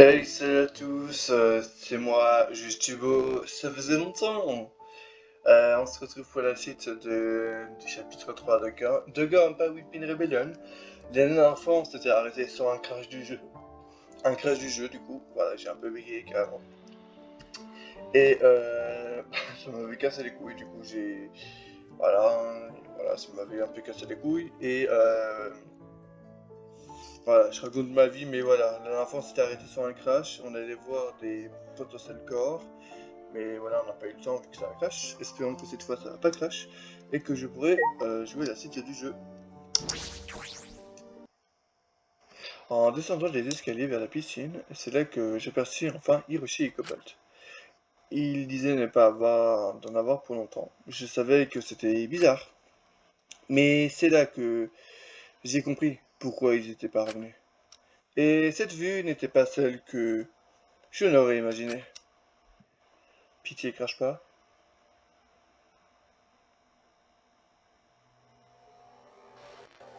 Hey, salut à tous, c'est moi, Juste Thibaut, ça faisait longtemps. On se retrouve pour la suite du chapitre 3 de Gunpowder Weeping Rebellion. La dernière fois, on s'était arrêté sur un crash du jeu. Un crash du jeu, du coup, voilà, j'ai un peu bégayé carrément. Et ça m'avait cassé les couilles, du coup, voilà, ça m'avait un peu cassé les couilles. Et voilà, je raconte ma vie, mais voilà, la dernière fois, on s'était arrêté sur un crash, on allait voir des potentiels corps. Mais voilà, on n'a pas eu le temps vu que ça a crash. Espérons que cette fois ça va pas crash et que je pourrai jouer la suite du jeu. En descendant les escaliers vers la piscine, c'est là que j'aperçus enfin Hiroshi et Cobalt. Ils disaient ne pas d'en avoir pour longtemps. Je savais que c'était bizarre, mais c'est là que j'ai compris pourquoi ils étaient pas revenus. Et cette vue n'était pas celle que je n'aurais imaginée. Pitié, crache pas.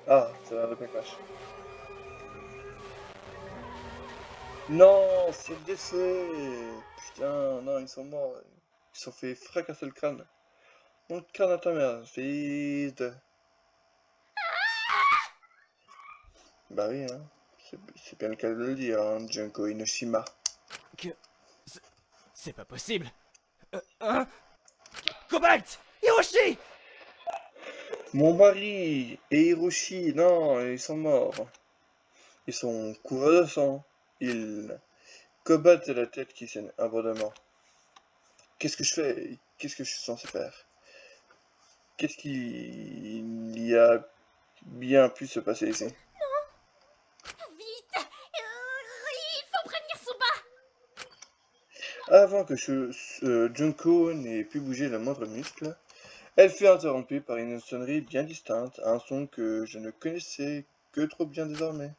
Ah, ça va pas crash. Non, c'est le décès. Putain, non, ils sont morts. Ils se sont fait fracasser le crâne. Mon crâne à ta mère, fils de... Bah oui, hein. C'est bien le cas de le dire, hein, Junko Inoshima. Que... C'est pas possible. Hein? Cobalt! Hiroshi! Mon mari et Hiroshi, non, ils sont morts. Ils sont couverts de sang. Ils combattent la tête qui saigne abondamment. Qu'est-ce que je fais? Qu'est-ce que je suis censé faire? Qu'est-ce qu'il y a bien pu se passer ici? Vite il faut prévenir Suba. Avant que Junko n'ait pu bouger le moindre muscle, elle fut interrompue par une sonnerie bien distincte, un son que je ne connaissais que trop bien désormais,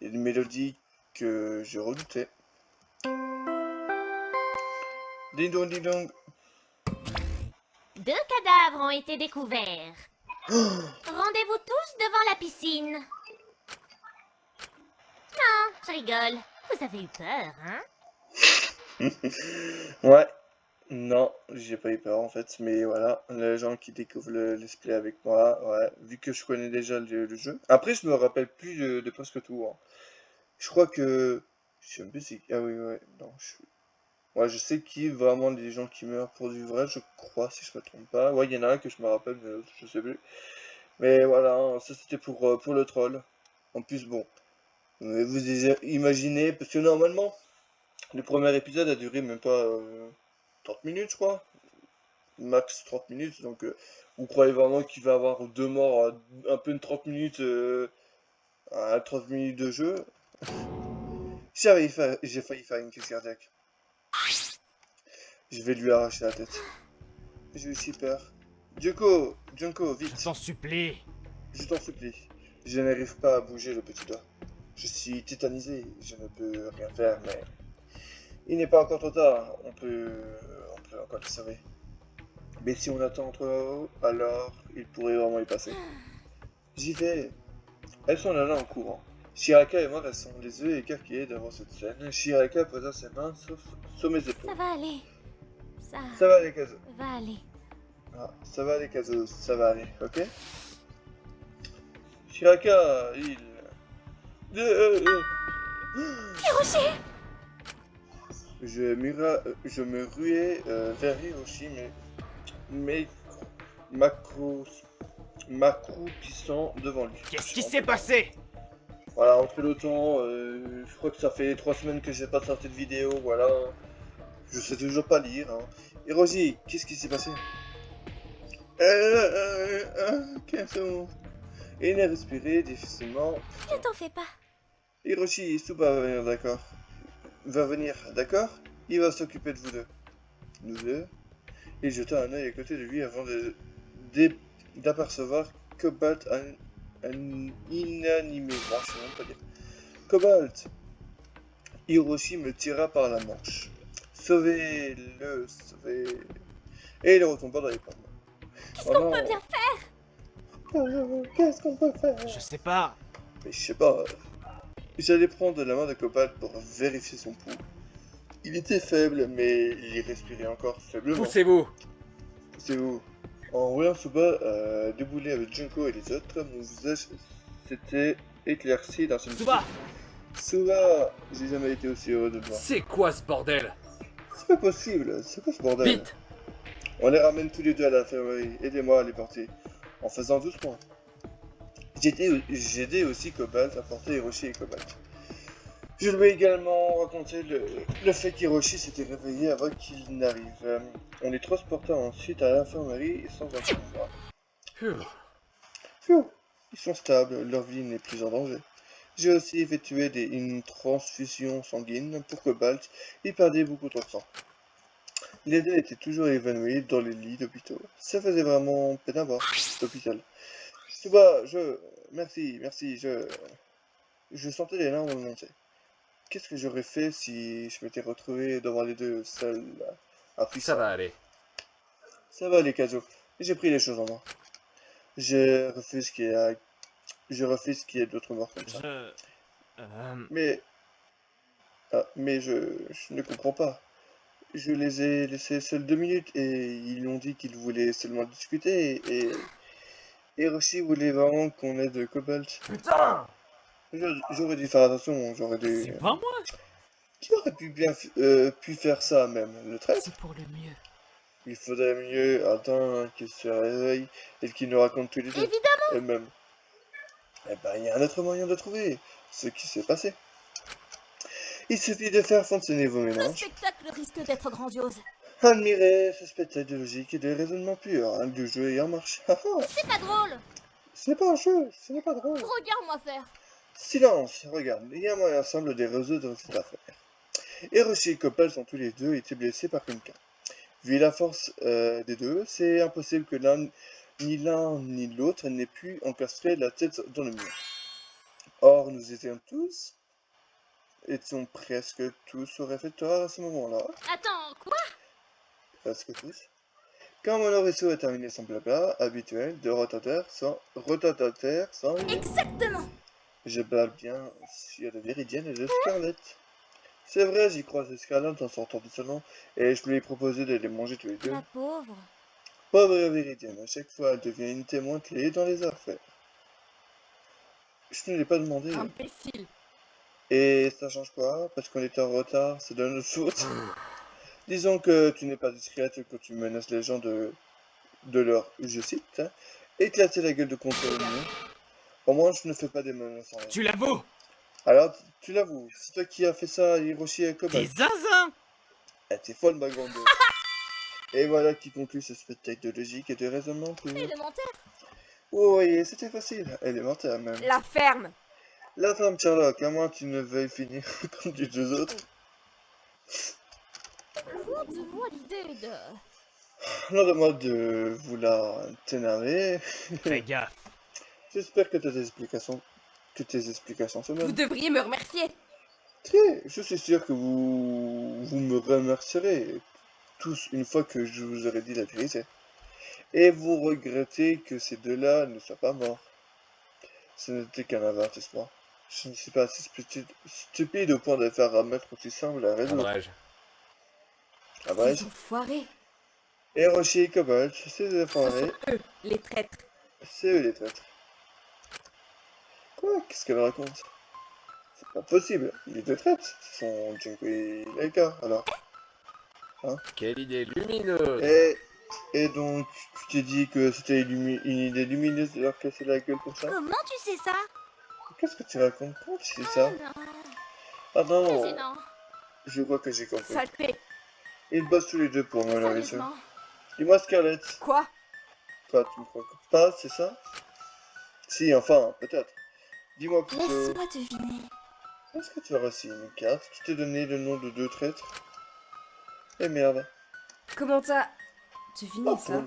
et une mélodie que je redoutais. Ding dong ding dong. 2 cadavres ont été découverts. Rendez-vous tous devant la piscine. Non, je rigole. Vous avez eu peur, hein? Ouais, non, j'ai pas eu peur en fait, mais voilà, les gens qui découvrent le let's play avec moi, ouais, vu que je connais déjà le jeu. Après, je me rappelle plus de presque tout, hein. Je crois que... Je sais même plus si... Ah oui, ouais, non, ouais, je sais qui vraiment les gens qui meurent pour du vrai, je crois, si je me trompe pas. Ouais, il y en a un que je me rappelle, mais l'autre, je sais plus. Mais voilà, hein, ça c'était pour le troll. En plus, bon, imaginez, parce que normalement, le premier épisode a duré même pas 30 minutes, je crois. Max 30 minutes, donc vous croyez vraiment qu'il va y avoir deux morts à un peu de 30 minutes, à 30 minutes de jeu? J'ai failli faire une crise cardiaque. Je vais lui arracher la tête. J'ai eu si peur. Junko, Je vite, t'en supplie. je t'en supplie. Je n'arrive pas à bouger le petit doigt. Je suis tétanisé, je ne peux rien faire, mais il n'est pas encore trop tard. On peut encore le sauver. Mais si on attend trop, alors il pourrait vraiment y passer. J'y vais. Elles sont là en courant. Shiraka et moi restons les yeux écarquillés devant cette scène. Shiraka posa ses mains sur mes Ça épaules. va aller. Ça Ça va aller, Kazo. va aller. Ah, ça va aller, Kazo, ça va aller, ok? Shiraka, il... Hiroshi! Je me ruais vers Hiroshi, mais m'accroupissant devant lui. Qu'est-ce qui s'est passé? Voilà, entre le temps, je crois que ça fait 3 semaines que j'ai pas sorti de vidéo, voilà. Je sais toujours pas lire, hein. Hiroshi, qu'est-ce qui s'est passé? Kazo. Il a respiré difficilement. Ne t'en fais pas. Hiroshi, Suba va venir, d'accord? Va venir, d'accord? Il va s'occuper de vous deux. Nous deux? Il jeta un œil à côté de lui avant d'apercevoir Cobalt inanimé. Bon, je sais même pas dire. Cobalt! Hiroshi me tira par la manche. Sauvez-le, sauvez... Et il retomba dans les pommes. Qu'est-ce Oh qu'on non! peut bien faire? Qu'est-ce qu'on peut faire? Je sais pas. Mais je sais pas. J'allais prendre la main de Cobalt pour vérifier son pouls. Il était faible, mais il respirait encore faiblement. Poussez-vous. C'est où? En roulant sous bas, déboulé avec Junko et les autres, mon visage s'était éclairci dans une... Suba. Suba, j'ai jamais été aussi heureux de te voir. C'est quoi ce bordel? C'est pas possible, c'est quoi ce bordel? Vite. On les ramène tous les deux à l'infirmerie, aidez-moi à les porter. En faisant doucement. J'aidais aussi Cobalt à porter Hiroshi et Cobalt. Je lui ai également raconté le fait qu'Hiroshi s'était réveillé avant qu'il n'arrive. On les transporta ensuite à l'infirmerie sans encombre. Phew, ils sont stables, leur vie n'est plus en danger. J'ai aussi effectué une transfusion sanguine pour Cobalt, il perdait beaucoup trop de sang. Les deux étaient toujours évanouis dans les lits d'hôpitaux. Ça faisait vraiment peine à voir, cet hôpital. Suba, merci, je sentais les larmes monter. Qu'est-ce que j'aurais fait si je m'étais retrouvé devant les deux seuls après Ça va aller. Ça va les Kazo. J'ai pris les choses en main. Je refuse qu'il y ait d'autres morts comme ça. Mais... mais je ne comprends pas. Je les ai laissés seuls 2 minutes et ils ont dit qu'ils voulaient seulement discuter et Hiroshi voulait vraiment qu'on aide Cobalt. Putain. J'aurais dû faire attention, j'aurais dû... C'est pas moi. Qui aurait pu faire ça même? Le traître? C'est pour le mieux. Il faudrait mieux attendre qu'il se réveille et qu'il nous raconte tous les deux. Évidemment. Elle-même. Eh ben, il y a un autre moyen de trouver ce qui s'est passé. Il suffit de faire fonctionner vos Le mélanges. spectacle risque d'être grandiose. Admirez ce spectacle de logique et de raisonnement pur. Du jeu est en marche. C'est pas drôle. Ce n'est pas un jeu, ce n'est pas drôle. Regarde-moi faire. Silence, regarde, il y a moyen simple de résoudre cette affaire. Hiroshi et Cobalt ont tous les deux été blessés par quelqu'un. Vu la force des deux, c'est impossible que l'un ni l'autre n'ait pu encastrer la tête dans le mur. Or, nous étions presque tous au réfectoire à ce moment-là. Attends, quoi? Presque tous. Quand Monoriso a terminé son blabla habituel de rotateur sans... Exactement. Je parle bien sur de Viridienne et de Scarlett. C'est vrai, j'y croisais Scarlett en sortant du salon et je lui ai proposé de les manger tous les deux. La pauvre. Pauvre Viridienne, à chaque fois elle devient une témoin clé dans les affaires. Je ne l'ai pas demandé. Imbécile. Et ça change quoi? Parce qu'on était en retard, c'est de notre faute. Disons que tu n'es pas discrète quand tu menaces les gens de leur, je cite, hein, éclater la gueule de contrôle. Au moins, je ne fais pas des menaces en l'air. Tu l'avoues. Alors, tu l'avoues, c'est toi qui as fait ça à Hiroshi et T'es Cobalt. zinzin. Ah, t'es folle, ma grande. Et voilà qui conclut ce spectacle de logique et de raisonnement pur. Élémentaire. Oh, voyez, c'était facile, élémentaire même. La ferme. La femme Sherlock, à moins que tu ne veuilles finir comme les deux autres. Loin de moi l'idée de... Non de moi de vouloir t'énerver. Fais gaffe. J'espère que tes explications sont Vous bonnes. devriez me remercier. Très, je suis sûr que vous me remercierez tous une fois que je vous aurai dit la vérité. Et vous regrettez que ces deux-là ne soient pas morts. Ce n'était qu'un avertissement. Je ne suis pas assez stupide au point de faire remettre aussi simple à résoudre. Abrège. Ah bah, Ces enfoirés. Hiroshi et Cobalt, c'est des Ce enfoirés, sont eux, les traîtres. c'est eux les traîtres. Quoi? Qu'est-ce qu'elle raconte? C'est pas possible, ils étaient traîtres, ce sont Junko et Laika, alors. Quelle idée lumineuse. Et donc, tu t'es dit que c'était une idée lumineuse de leur casser la gueule pour ça? Comment tu sais ça? Qu'est-ce que tu racontes? Comment tu sais ça? Non, Ah c'est non, gênant. je crois que j'ai compris. Saleté. Ils bossent tous les deux pour me laver ça. Sérieusement. Dis-moi Scarlett, Quoi? toi tu me crois pas, c'est ça? Si, enfin, peut-être. Dis-moi plutôt, Laisse-moi deviner. est-ce que tu as reçu une carte qui t'est donné le nom de 2 traîtres? Eh merde. Comment t'as deviné Oh, ça?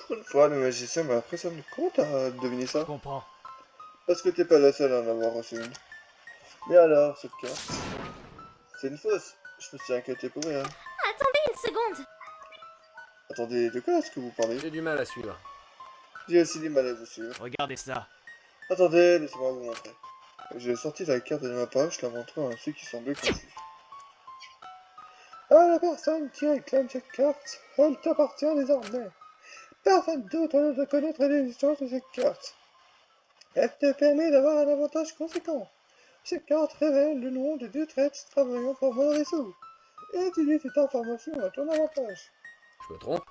pour une fois, le magicien m'a impressionné. Comment t'as deviné Je ça? comprends. Parce que t'es pas la seule à en avoir reçu une. Mais alors, cette carte, c'est une fausse. Je me suis inquiété pour rien. Attendez une seconde. Attendez, de quoi est-ce que vous parlez? J'ai du mal à suivre. J'ai aussi du mal à vous suivre. Regardez ça. Attendez, laissez-moi vous montrer. J'ai sorti la carte de ma poche, la montrant à ceux qui semblaient confus. Ah, la personne qui réclame cette carte, elle t'appartient désormais. Personne d'autre ne doit connaître l'existence de cette carte. Elle te permet d'avoir un avantage conséquent. Cette carte révèle le nom des 2 traîtres travaillant pour Monoresu. Et utilise cette information à ton avantage. Je me trompe?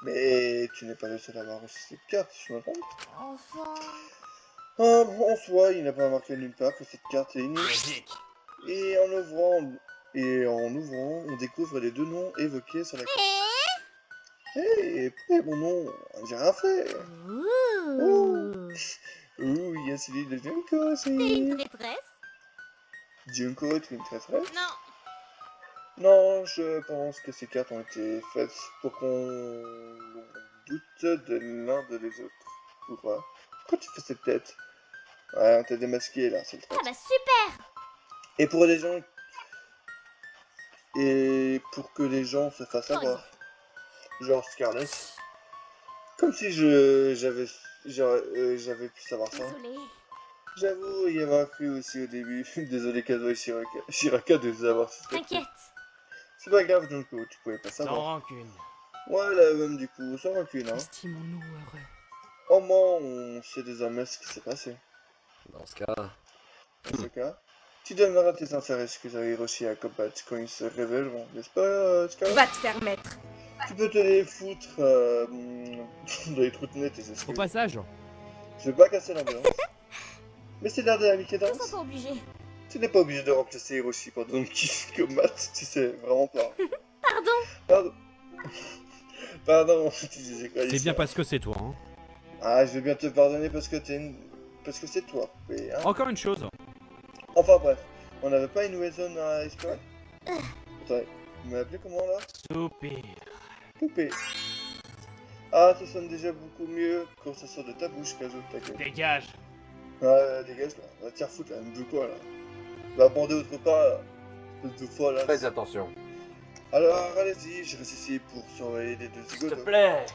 Mais tu n'es pas le seul à avoir reçu cette carte, je me trompe. Enfin... En soi, il n'a pas marqué nulle part que cette carte est unique. Logique. Et en ouvrant, on découvre les 2 noms évoqués sur la carte. Hé, pourquoi mon nom? J'ai rien fait. Ouh. Ouh, il y a celui de Junko T'es une aussi. traîtresse? Junko, tu es une traîtresse? Non. Non, je pense que ces cartes ont été faites pour qu'on doute de l'un de les autres. Pourquoi? Pourquoi tu fais cette tête? Ouais, on t'a démasqué là, c'est le Ah traître. bah super. Et pour les gens... Et pour que les gens se fassent Par avoir. exemple. Genre Scarlett. Comme si j'avais pu savoir ça. Désolée. J'avoue y avoir cru aussi au début. Désolé Kazuo et Shiraka de vous avoir suspecté. T'inquiète. C'est pas grave Junko, tu pouvais pas Sans savoir. rancune. Ouais, la même du coup, sans rancune hein. Estimons-nous heureux. Au moins, on sait désormais ce qui s'est passé. Dans ce cas... Dans ce cas, tu donneras tes sincères excuses à Hiroshi et à Kobat quand ils se révéleront, n'est-ce pas, Scarlett? Va te faire mettre. Tu peux te les foutre dans les trous de nez, tes Au excuses. passage, Je veux pas casser l'ambiance. Mais c'est l'art de la Mickey Je me Dance. sens pas obligée. Tu n'es pas obligé de remplacer Hiroshi par Donkey Kobat, tu sais, vraiment pas. Pardon. Pardon. Pardon, tu disais quoi, c'est Alicia? bien parce que c'est toi. Hein. Ah, je vais bien te pardonner parce que parce que c'est toi, poupée, hein. Encore une chose, Enfin bref, on n'avait pas une nouvelle zone à explorer? Attendez, vous m'appelez comment là? soupir. Poupée. Ah, ça sonne déjà beaucoup mieux quand ça sort de ta bouche, Kazo, ta gueule. Dégage. Ah, dégage là, va te faire foutre là, elle me veut quoi là? Va bander autre part là, espèce de fois là. Fais attention. Alors, allez-y, je reste ici pour surveiller les 2 S'il te zigotos. plaît.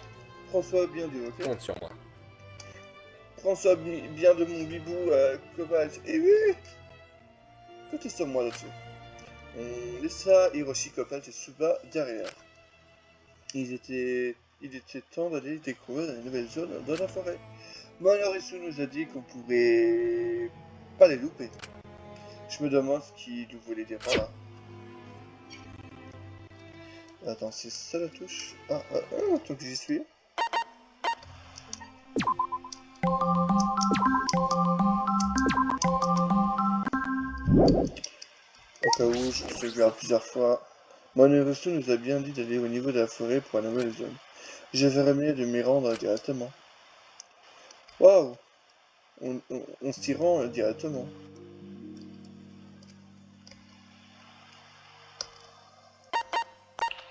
Prends soin bien d'eux, ok? Compte sur moi. Prends soin bien de mon bibou, Cobalt. Et oui! Comptez sur moi là-dessus. On laissa Hiroshi, Cobalt et Suba derrière. Il était temps d'aller découvrir une nouvelle zone dans la forêt. Monoresu nous a dit qu'on pourrait pas les louper. Je me demande ce qu'il nous voulait dire par là. Attends, c'est ça la touche? Tant que j'y suis. Au cas où, je regarde plusieurs fois. Monoresu nous a bien dit d'aller au niveau de la forêt pour la nouvelle zone. Je ferais mieux de m'y rendre directement. Waouh! On s'y rend directement.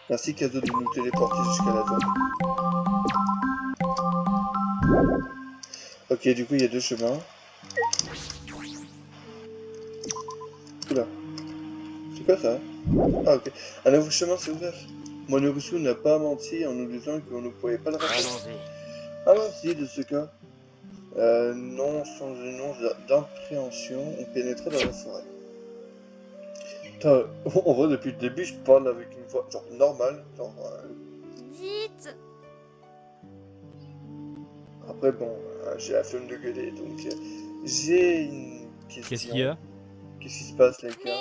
Merci Kazo de nous téléporter jusqu'à la zone. Ok, du coup il y a 2 chemins. Oula. C'est quoi ça? Ah ok. Un nouveau chemin s'est ouvert. Monoresu n'a pas menti en nous disant qu'on ne pouvait pas le rater. Allons-y. Allons-y de ce cas. Non sans une once d'appréhension, on pénétrait dans la forêt. Putain, en vrai depuis le début je parle avec une voix genre normale, genre Dites. après bon, j'ai la flemme de gueuler donc j'ai une question. Qu'est-ce qu'il y a? Qu'est-ce qui se passe les Mais... gars?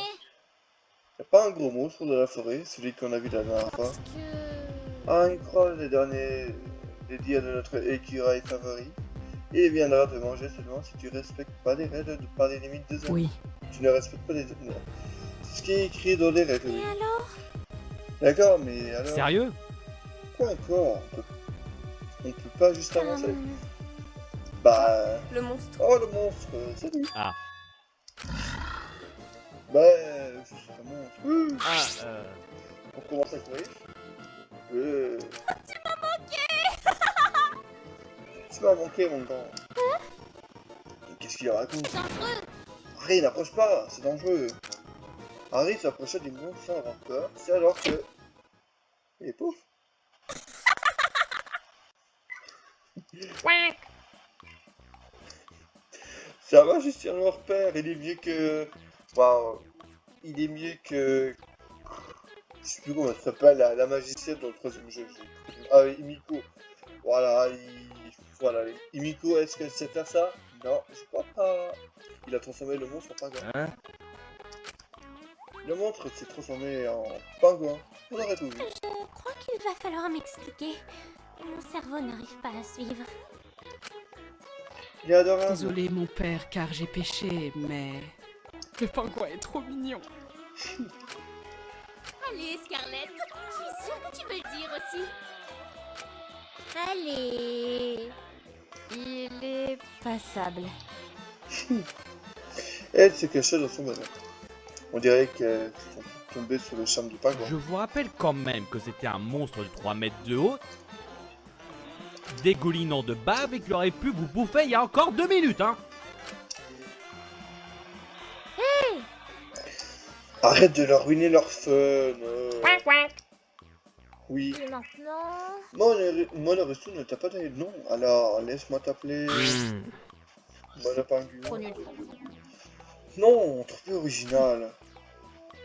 Y'a pas un gros monstre dans la forêt, celui qu'on a vu la dernière fois? Parce que... Ah, il croit les dires de notre écureuil favori. Et il viendra te manger seulement si tu respectes pas les règles par les limites des hommes. Oui. Tu ne respectes pas les hommes. C'est ce qui est écrit dans les règles. Et Oui. alors? D'accord, mais alors... Sérieux? Quoi encore? On peut pas juste avancer. Bah... Le monstre. Oh le monstre, salut. Ah. Bah... Je suis un monstre. Ah, On commence à courir. Tu m'as manqué. Tu m'as manqué mon grand. Qu'est-ce qu'il raconte? C'est dangereux. Harry, n'approche pas, c'est dangereux. Harry s'approcha du monstre sans avoir peur, c'est alors que... Et pouf. C'est un magicien hors pair, il est mieux que... Waouh. Il est mieux que... Je sais plus comment elle s'appelle, la magicienne dans le troisième jeu. Ah oui, Himiko. Voilà, voilà. Himiko, est-ce qu'elle sait faire ça? Non, je crois pas. Il a transformé le monstre en pingouin. Hein? Le monstre s'est transformé en pingouin. On aurait tout vu. Je crois qu'il va falloir m'expliquer. Mon cerveau n'arrive pas à suivre. Il est adorable. Désolé mon père car j'ai péché, mais... Le pingouin est trop mignon. Allez, Scarlett, je suis sûre que tu veux le dire aussi. Allez. Il est passable. Elle s'est cachée dans son bonheur. On dirait qu'elle est tombée sur le charme du pingouin. Je vous rappelle quand même que c'était un monstre de 3 mètres de haut, dégoulinant de bave et qu'il aurait pu vous bouffer il y a encore 2 minutes, hein. Arrête de leur ruiner leur fun. Oui. Et maintenant... Monoresu ne t'a pas donné de nom, alors laisse-moi t'appeler Monopingouin. Trop nul. Non, trop peu original.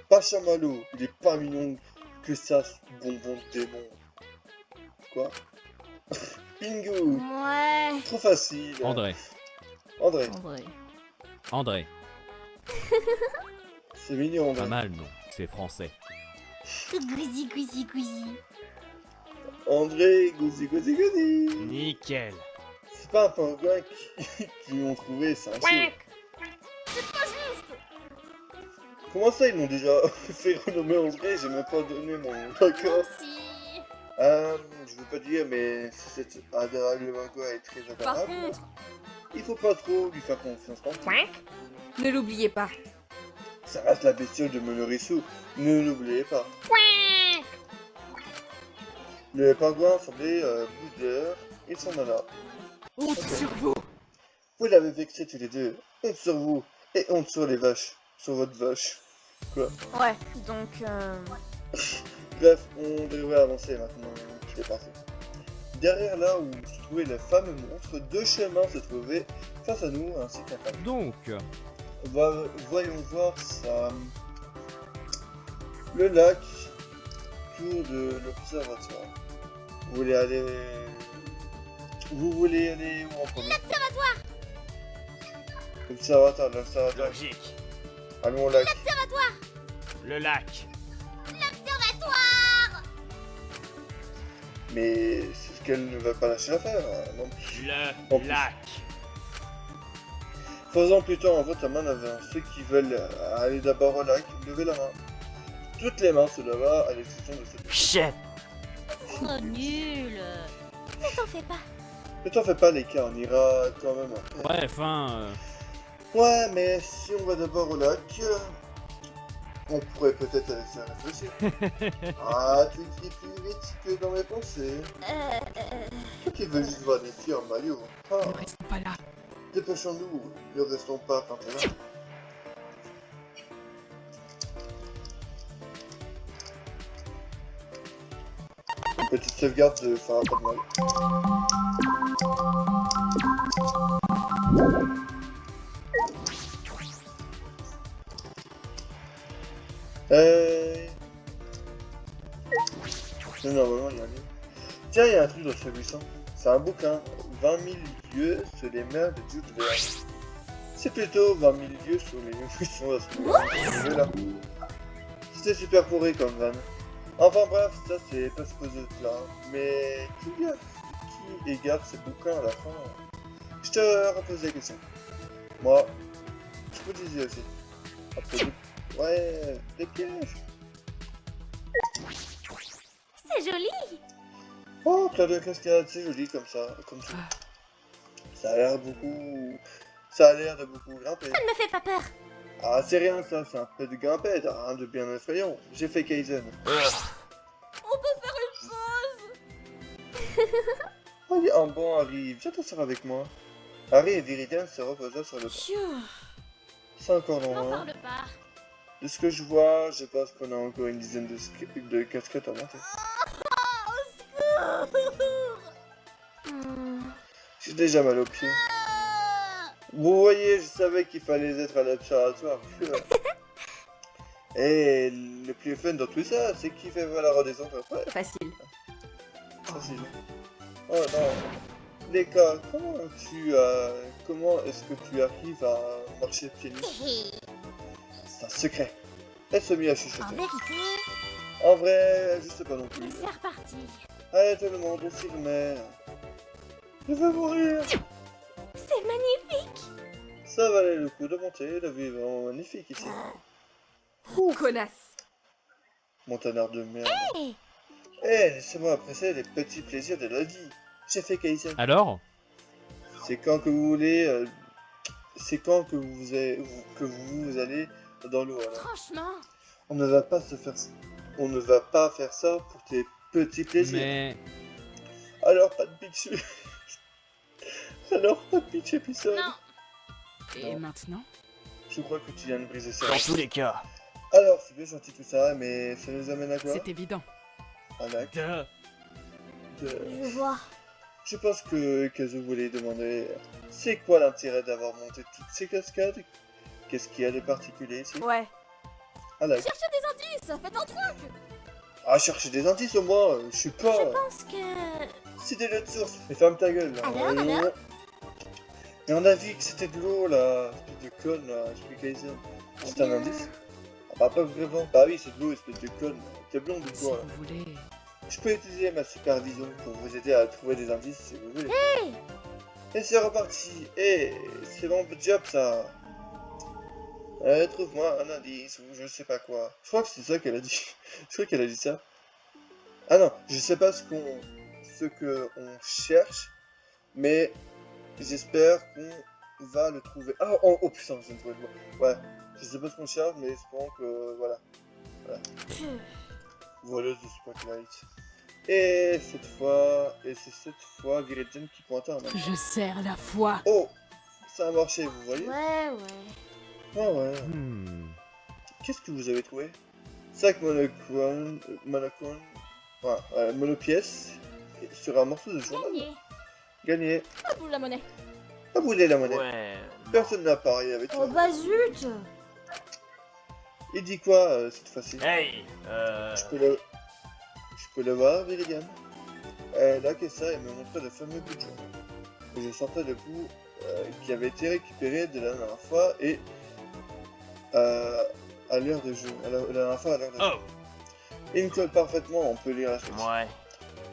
Pas Chamallow, il est pas mignon que ça, ce bonbon de démon. Quoi? Pingu, Ouais. trop facile. André, André, André, c'est mignon, pas André. mal non, c'est français. Gouzi, gouzi, gouzi. André, gouzi, gouzi, gouzi. Nickel. C'est pas un pingouin qui l'ont trouvé, c'est un chien. Comment ça, ils l'ont déjà fait renommer André? J'ai même pas donné mon accord. Si. Je veux pas dire, mais si cet adorable pingouin est très Par adorable, contre, il faut pas trop lui faire confiance non plus. ne l'oubliez pas. Ça reste la bestiole de Monoresu, ne l'oubliez pas. Le pingouin semblait boudeur, il s'en alla. Honte sur vous. Vous l'avez vexé tous les deux. Honte sur vous et honte sur les vaches. Sur votre vache. Quoi? Ouais, donc Bref, on devrait avancer maintenant qu'il est parti. Derrière là où se trouvait le fameux monstre, deux chemins se trouvaient face à nous ainsi qu'un fameux. Donc, Voyons voir ça. Le lac, tour de l'observatoire. Vous voulez aller où en premier? L'observatoire, l'observatoire. logique. Allons au lac. Le lac. Mais c'est ce qu'elle ne va pas lâcher l'affaire. Non. Le En plus. lac. Faisons plutôt en votre main avant. Ceux qui veulent aller d'abord au lac, levez la main. Toutes les mains se leva à l'exception de cette. Chef. Trop nul. Ne t'en fais pas. Ne t'en fais pas les cas, on ira quand même après. Bref, hein. Ouais, mais si on va d'abord au lac, on pourrait peut-être aller se réfléchir. Ah, tu écris plus vite que dans mes pensées. Toi qui veux juste voir des filles en maillot. Ah, Ne restons pas là. dépêchons-nous, ne restons pas quand t'es là. Une petite sauvegarde de fera pas de mal. Non, normalement, il y a un livre. Tiens, il y a un truc dans ce buisson. C'est un bouquin. 20 000 lieues sur les mers de Jules Verne. C'est plutôt 20 000 lieues sur les buissons à ce niveau-là. C'était super pourri comme van. Enfin bref, ça c'est pas supposé être là. Mais qui égare ces bouquins à la fin? Je te repose la question. Moi, je vous disais aussi. Après, ouais, des pièges. C'est joli. Oh, plein de cascades, c'est joli comme ça, comme ça. Ça a l'air de beaucoup grimper. Ça ne me fait pas peur. Ah, c'est rien ça, c'est un peu de grimpette, rien de bien effrayant. J'ai fait Kaizen. On peut faire une pause. Oh, un bon Harry, viens t'asseoir avec moi. Harry et Viridian se reposaient sur le banc. Phew. C'est encore N'en loin. parle pas. De ce que je vois, je pense qu'on a encore une dizaine de casquettes à monter. J'ai déjà mal aux pieds. Vous voyez, je savais qu'il fallait être à l'observatoire. Et le plus fun dans tout ça, c'est qu'il fait voir la redescente après. Facile. Facile. Oh non. Léka, comment est-ce que tu arrives à marcher pieds nus? C'est un secret. Elle se mit à En chuchoter. vérité, En vrai, je sais pas non plus. c'est reparti. Allez tout le monde, on s'y remet. Je veux mourir. C'est magnifique. Ça valait le coup de monter, la vie est vraiment magnifique ici. Connasse. Montagnard de merde. Hey. Laissez-moi apprécier les petits plaisirs de la vie. J'ai fait Kaizen. Alors? C'est quand que vous voulez, c'est quand que que vous allez dans l'eau alors. Franchement, On ne va pas on ne va pas faire ça pour tes petits plaisirs. Mais... Alors pas de pitch. Alors pas de pitch épisode. non. Et Non. maintenant? Je crois que tu viens de briser ça. Dans tous les cas. Alors c'est bien gentil tout ça, mais ça nous amène à quoi? C'est évident. À l'acte Duh. de... Je vois. Je pense que Kazu voulait demander c'est quoi l'intérêt d'avoir monté toutes ces cascades? Qu'est-ce qu'il y a de particulier ici? Ouais. Ah là, Ça fait un truc. ah chercher des indices au moins, je suis pas... Je pense que... C'est des laits de source, mais ferme ta gueule là. Alors Mais on a vu que c'était de l'eau là, espèce de conne là, je suis Kaizen. C'est un indice? Ah bah pas vraiment, bah oui c'est de l'eau, espèce de conne. T'es blonde ou Si quoi? vous voulez. Je peux utiliser ma supervision pour vous aider à trouver des indices si vous voulez. Et c'est reparti. C'est mon job ça. Trouve-moi un indice ou je sais pas quoi. Je crois que c'est ça qu'elle a dit. Je crois qu'elle a dit ça. Ah non, je sais pas ce que on cherche, mais j'espère qu'on va le trouver. Ah oh putain, je viens de trouver le mot. Ouais, je sais pas ce qu'on cherche, mais espérons que voilà. Voleuse de Spotlight. Et c'est cette fois Viridian qui pointe un main. Je serre la foi. Oh, ça a marché, vous voyez? Ouais. Ah ouais. Qu'est-ce que vous avez trouvé? Sac monochrome, monopièce sur un morceau de journal. Gagné. Gagné. Ah, pour la monnaie. Ah, vous voulez la monnaie? Ouais. Personne n'a parié avec toi. Oh bah zut. Il dit quoi cette fois-ci? Hey. Je peux le voir, Viridian? Elle a que ça et me montrait le fameux bout de journal. Et je sortais le bout qui avait été récupéré de la dernière fois et à l'heure de jeu. La dernière fois à l'heure de jeu. Oh. Il me colle parfaitement, on peut lire la suite. Ouais.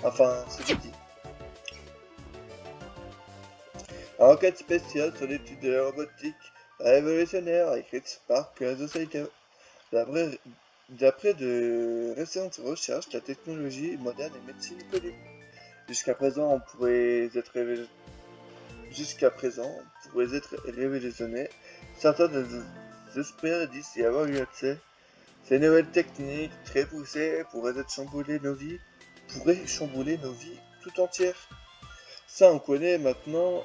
Enfin, c'est dit. Enquête spéciale sur l'étude de la robotique révolutionnaire écrite par Kazu Saito. D'après de récentes recherches, la technologie moderne et médecine connue. Jusqu'à présent, on pourrait être révolutionné. Certains des experts disent y avoir eu accès. Ces nouvelles techniques très poussées pourraient chambouler nos vies tout entières. Ça, on connaît maintenant.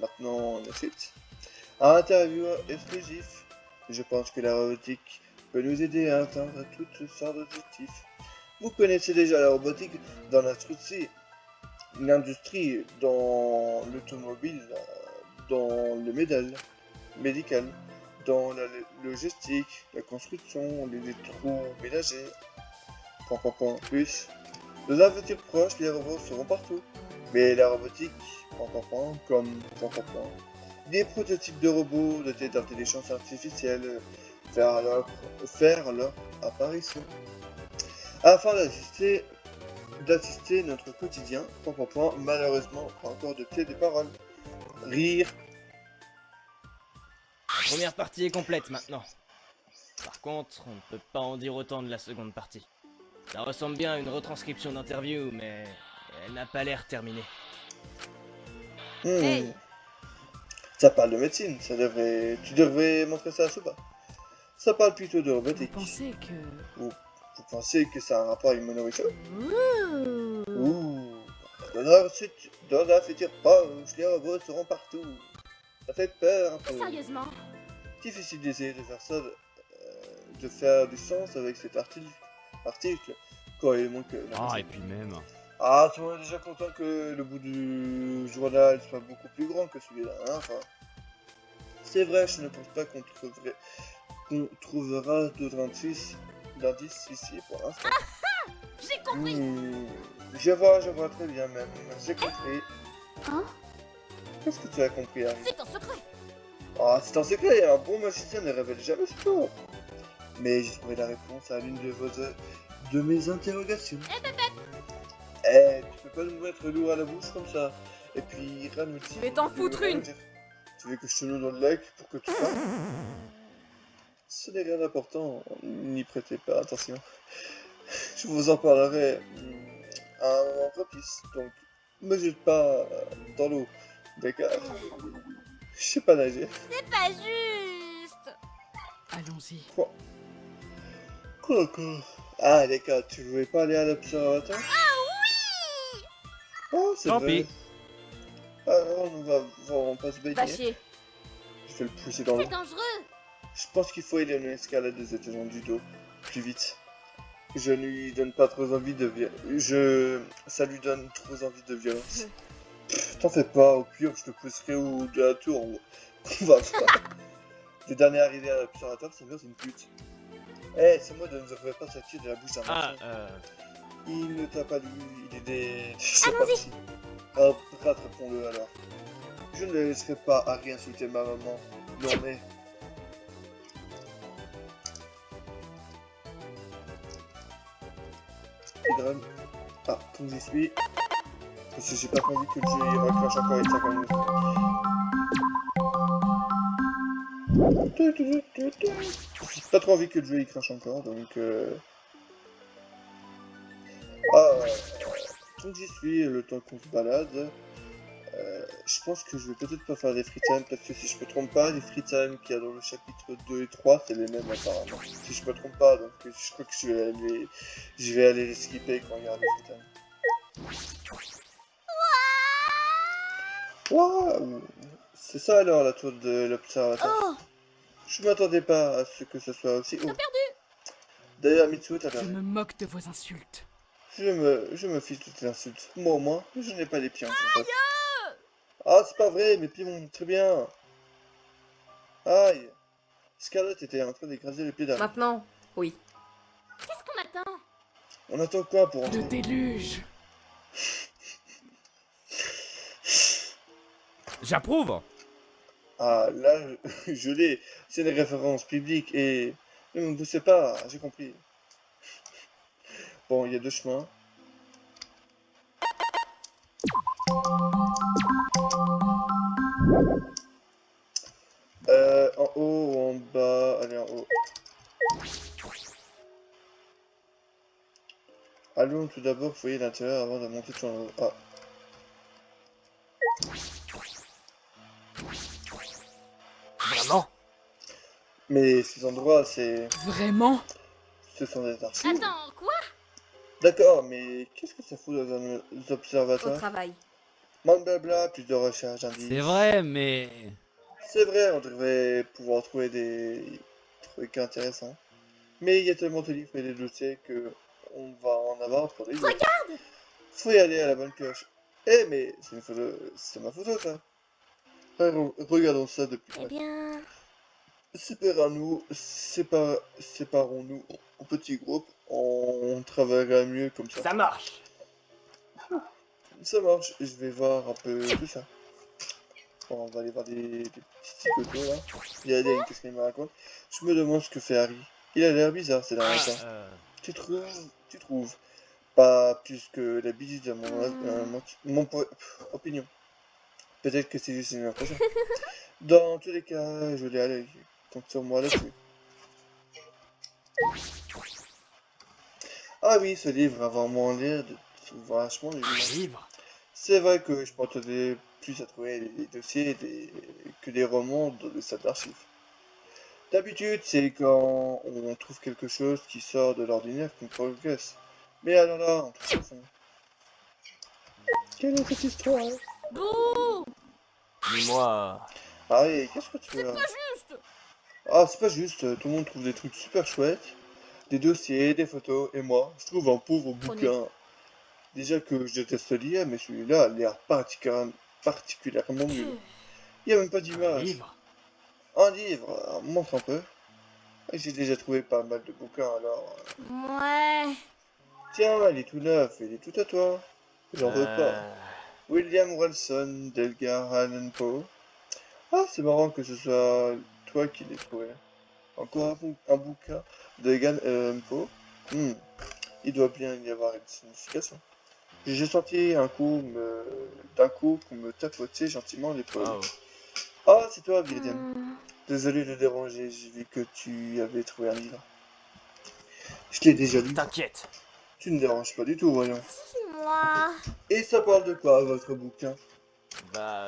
Maintenant, on cite. Un interview exclusif. Je pense que la robotique peut nous aider à atteindre toutes sortes d'objectifs. Vous connaissez déjà la robotique dans l'industrie, dans l'automobile, dans le médical, dans la logistique, la construction, l'électroménager. Plus, dans un futur proche, les robots seront partout. Mais la robotique, comme des prototypes de robots dotés d'intelligence artificielle faire leur apparition. Afin d'assister notre quotidien, malheureusement, pas encore de pied des paroles. Rire. La première partie est complète maintenant. Par contre, on ne peut pas en dire autant de la seconde partie. Ça ressemble bien à une retranscription d'interview, mais elle n'a pas l'air terminée. Hey. Ça parle de médecine, tu devrais montrer ça à Suba. Ça parle plutôt de Vous robotique. pensez que... Vous pensez que ça a un rapport avec Monorisho? Ouh. Ouh. Dans la future proche, les robots seront partout. Ça fait peur un peu. Sérieusement. Difficile d'essayer de faire ça, de faire du sens avec cet article. Quand il manque Ah, et puis même... Ah, tout le monde est déjà content que le bout du journal soit beaucoup plus grand que celui-là, hein, enfin... C'est vrai, je ne pense pas qu'on trouvera d'autres d'indices ici pour l'instant. J'ai compris. Je vois très bien même. J'ai compris. Hein? Qu'est-ce que tu as compris, Harry? C'est un secret. Ah, c'est un secret, un bon magicien ne révèle jamais ce tour. Mais j'ai trouvé la réponse à l'une de mes interrogations. Tu peux pas nous mettre l'eau à la bouche comme ça. Et puis, rien me dit. Je vais t'en foutre une. Tu veux que je te noue dans le lac pour que tu fasses? Ce n'est rien d'important, n'y prêtez pas attention. Je vous en parlerai à un moment propice, donc me jette pas dans l'eau, d'accord? Je sais pas nager. C'est pas juste. Allons-y. Quoi encore? Ah d'accord, tu voulais pas aller à l'observatoire? Oh, c'est Tant vrai. pis. Alors on va pas se Va baigner. chier. Je vais le pousser dans l'eau. C'est dangereux. Je pense qu'il faut aider une escalade des étages du dos. Plus vite. Je ne lui donne pas trop envie de Ça lui donne trop envie de violence. T'en fais pas, au pire je te pousserai au de la tour. On va faire. Le dernier arrivé à l'observatoire, c'est une pute. Eh, c'est moi de ne devrais pas sortir de la bouche d'un Ah, enfant. Il ne t'a pas lu, il est des... Allons-y. Rattrapons-le alors. Je ne laisserai pas Harry insulter ma maman. Non mais... Speedrun. Ah, comme j'y suis. Parce que j'ai pas envie que le jeu il recrache encore avec 50 minutes. J'ai pas trop envie que le jeu il crache encore, donc Ah, donc j'y suis, le temps qu'on se balade. Je pense que je vais peut-être pas faire des free time, parce que si je me trompe pas, les free time qu'il y a dans le chapitre 2 et 3, c'est les mêmes apparemment. Si je me trompe pas, donc je crois que je vais aller les skipper quand il y aura des free time. Waouh! C'est ça alors la tour de l'observatoire. Oh, Je m'attendais pas à ce que ce soit aussi haut. D'ailleurs, Mitsuo, t'as Je perdu. me moque de vos insultes. Je me fiche de toutes les insultes. Moi au moins, je n'ai pas les pieds en contact. Ah, c'est pas vrai, mes pieds vont très bien. Aïe. Scarlett était en train d'écraser le pied d'Harry. Maintenant, oui. qu'est-ce qu'on attend? On attend quoi pour Le entrer? déluge. j'approuve. Ah, là, je l'ai. C'est des références publiques et... Ne me poussez pas, j'ai compris. Bon, il y a deux chemins. En haut ou en bas? Allez, en haut. Allons tout d'abord fouiller l'intérieur avant de monter sur le haut. Ah. Vraiment? Mais ces endroits, Vraiment? ce sont des archives. Attends, quoi? D'accord, mais qu'est-ce que ça fout dans un Au observatoire? travail. Moins de blabla, plus de recherches, d'indices. C'est vrai, mais... C'est vrai, on devrait pouvoir trouver des trucs intéressants. Mais il y a tellement de livres et de dossiers que on va en avoir pour des jours. Regarde. Faut y aller à la bonne pioche. Eh mais c'est une photo, c'est ma photo ça. Regardons ça de plus Eh près. bien, Séparons-nous en petits groupes. On travaillera mieux comme ça. Ça marche. Ça marche, je vais voir un peu tout ça. Bon, on va aller voir des petits photos là. Il y a Adeline, qu'est-ce qu'il me raconte? Je me demande ce que fait Harry. Il a l'air bizarre ces derniers temps. Tu trouves? Tu trouves? Pas plus que l'habitude à opinion. Peut-être que c'est juste une impression. Dans tous les cas, je l'ai à l'œil. Compte sur moi là-dessus. Ah oui, ce livre, avant moi en lire, vachement du Livre. C'est vrai que je m'attendais plus à trouver des dossiers que des romans dans des salles d'archives. D'habitude, c'est quand on trouve quelque chose qui sort de l'ordinaire qu'on progresse. Mais alors là, on trouve ça. Quelle est cette histoire? bouh. Dis-moi. Ah et qu'est-ce que tu as? Juste. Ah, c'est pas juste, tout le monde trouve des trucs super chouettes, des dossiers, des photos, et moi, je trouve un pauvre bouquin. Déjà que je déteste lire, mais celui-là a l'air particulièrement nul. Il n'y a même pas d'image. Livre. Un livre, montre un peu. J'ai déjà trouvé pas mal de bouquins alors. Ouais. Tiens, il est tout neuf, il est tout à toi. J'en veux pas. William Wilson d'Edgar Allan Poe. Ah, c'est marrant que ce soit toi qui l'aies trouvé. Encore un bouquin d'Edgar Allan Poe. Il doit bien y avoir une signification. J'ai juste senti d'un coup qu'on me tapotait gentiment l'épaule. Wow. Ah, c'est toi, Viridian. Hmm. Désolé de déranger, j'ai vu que tu avais trouvé un livre. Je l'ai déjà lu. T'inquiète. Tu ne déranges pas du tout, voyons. Dis-moi. Et ça parle de quoi, votre bouquin? Bah,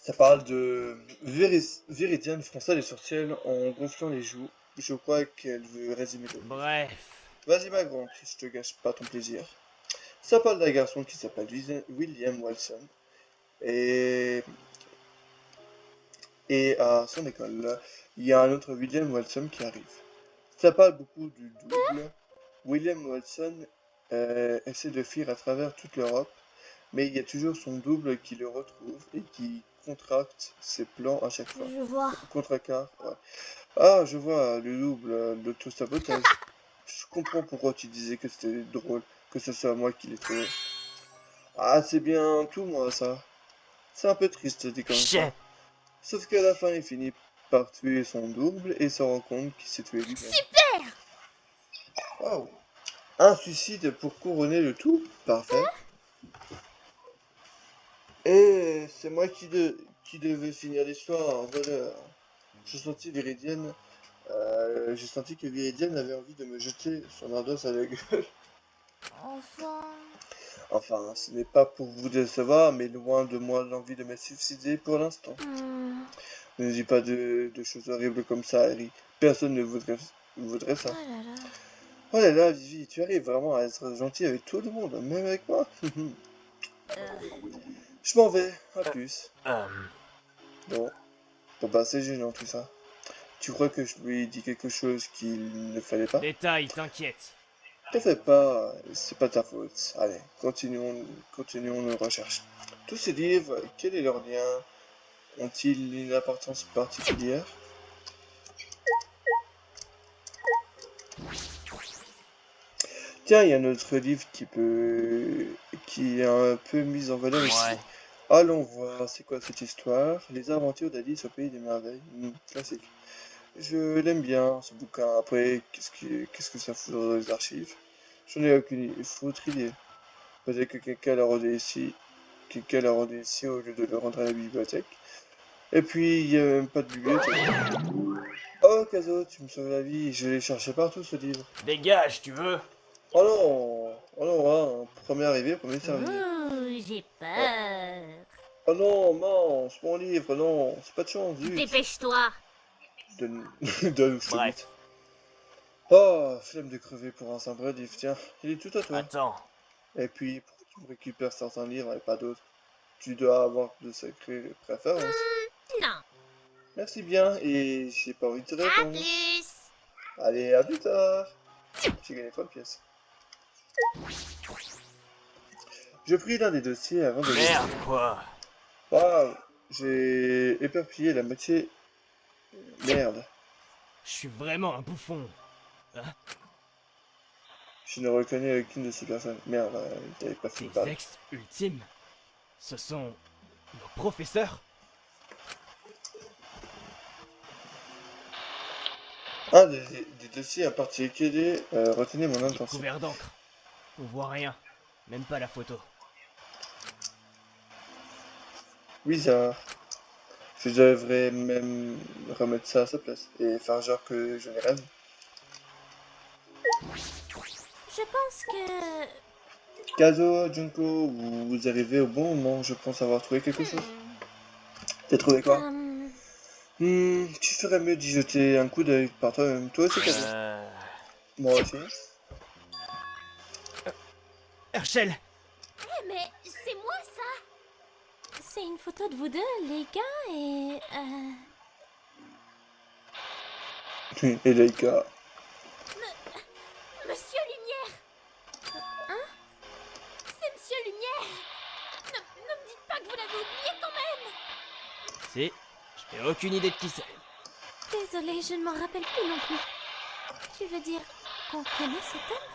Ça parle de Viridian fronça les sourcils en gonflant les joues. Je crois qu'elle veut résumer le livre. bref. Vas-y, ma grande, je te gâche pas ton plaisir. Ça parle d'un garçon qui s'appelle William Wilson. Et... et à son école, il y a un autre William Wilson qui arrive. Ça parle beaucoup du double. William Wilson essaie de fuir à travers toute l'Europe, mais il y a toujours son double qui le retrouve et qui contracte ses plans à chaque fois. Je vois. Contrecarre, ouais. Ah, je vois, le double, l'auto-sabotage. Je comprends pourquoi tu disais que c'était drôle, que ce soit moi qui l'ai trouvé. Ah, c'est bien tout, moi, ça. C'est un peu triste dit comme ça. Shit. Sauf qu'à la fin, il finit par tuer son double et se rend compte qu'il s'est tué lui-même. Super. Waouh! Un suicide pour couronner le tout? Parfait. Et c'est moi qui devais finir l'histoire, voilà. J'ai senti que Viridienne avait envie de me jeter son ardoise à la gueule. Enfin. Enfin, ce n'est pas pour vous décevoir, mais loin de moi l'envie de me suicider pour l'instant. Hmm. Ne dis pas de choses horribles comme ça, Harry. Personne ne voudrait ça. Oh là là. Oh là là, Vivi, tu arrives vraiment à être gentil avec tout le monde, même avec moi. Je m'en vais, à plus. Bon, bah c'est gênant tout ça. Tu crois que je lui ai dit quelque chose qu'il ne fallait pas? Détail, t'inquiète. T'en fais pas, c'est pas ta faute. Allez, continuons nos recherches. Tous ces livres, quel est leur lien? Ont-ils une importance particulière? Tiens, il y a notre livre qui est un peu mis en valeur ici. Ouais. Allons voir, c'est quoi cette histoire? Les aventures d'Alice au pays des merveilles. Classique. Je l'aime bien, ce bouquin. Après, qu'est-ce que ça fout dans les archives? J'en ai aucune foutre idée. Peut-être que quelqu'un l'a rendu ici au lieu de le rendre à la bibliothèque. Et puis, il n'y a même pas de bibliothèque. Oh, Kazo, tu me sauves la vie. Je l'ai cherché partout, ce livre. Dégage, tu veux? Oh non! Oh non, hein. Premier arrivé, premier servi. Ouh, j'ai peur. Oh non, mince, mon livre, non, c'est pas de chance, zut. Dépêche-toi. Donne-nous je te Bref. bute. Oh, flemme de crever pour un simple livre, tiens, il est tout à toi. Attends. Et puis, pourquoi tu me récupères certains livres et pas d'autres? Tu dois avoir de sacrées préférences. Non. Merci bien, et j'ai pas envie de te À répondre. plus. Allez, à plus tard. J'ai gagné 30 pièces. Je pris l'un des dossiers avant de... Merde, quoi. Waouh, j'ai éparpillé la moitié. Merde, Je suis vraiment un bouffon. je ne reconnais aucune de ces personnes. Merde, t'avais pas fini de Tes parler. ex ultimes, ce sont nos professeurs? Un des dossiers en particulier retenait mon Il est attention. couvert d'encre. On voit rien. Même pas la photo. Bizarre. Je devrais même remettre ça à sa place et faire genre que je n'ai rien vu. Je pense que... Kazo, Junko, vous arrivez au bon moment, je pense avoir trouvé quelque chose. T'as trouvé quoi? Tu ferais mieux d'y jeter un coup d'œil par toi-même. Toi aussi, Kazo. Moi aussi. Herschel! Mais c'est moi ça. C'est une photo de vous deux, les gars, et... Et Laika. Monsieur Lumière. Hein? C'est Monsieur Lumière. Ne me dites pas que vous l'avez oublié quand même. Si, j'ai aucune idée de qui c'est. Désolée, je ne m'en rappelle plus non plus. Tu veux dire qu'on connaît cet homme?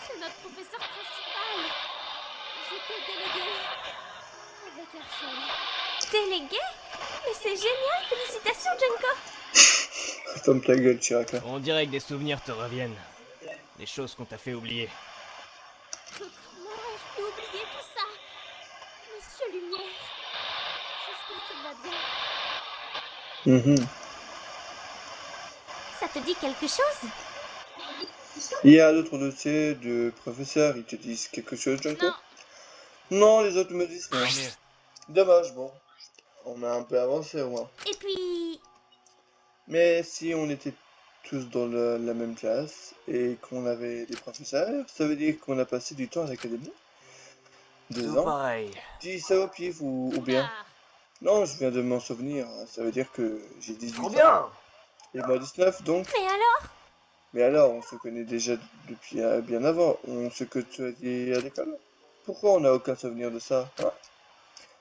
C'est notre professeur principal. J'étais déléguée avec Herschel. Déléguée? Mais c'est génial! Félicitations, Junko! Ferme ta gueule, Chiraka. On dirait que des souvenirs te reviennent. Des choses qu'on t'a fait oublier. Comment ai-je pu oublier tout ça? Monsieur Lumière, j'espère qu'il va bien. Mhm. Ça te dit quelque chose? Il y a d'autres dossiers de professeurs, ils te disent quelque chose, Junko? Non. Non, les autres me disent Tant rien. mieux. Dommage, bon. On a un peu avancé au moins. Et puis... Mais si on était tous dans la même classe et qu'on avait des professeurs, ça veut dire qu'on a passé du temps à l'académie? 2 ans? pareil. Dis ça au pif ou bien? Ah, Non, je viens de m'en souvenir. Ça veut dire que j'ai 18 ans. bien! Et moi 19 donc. mais alors? Mais alors, on se connaît déjà depuis bien avant. On se côtoyait à l'école. Pourquoi on n'a aucun souvenir de ça? Hein?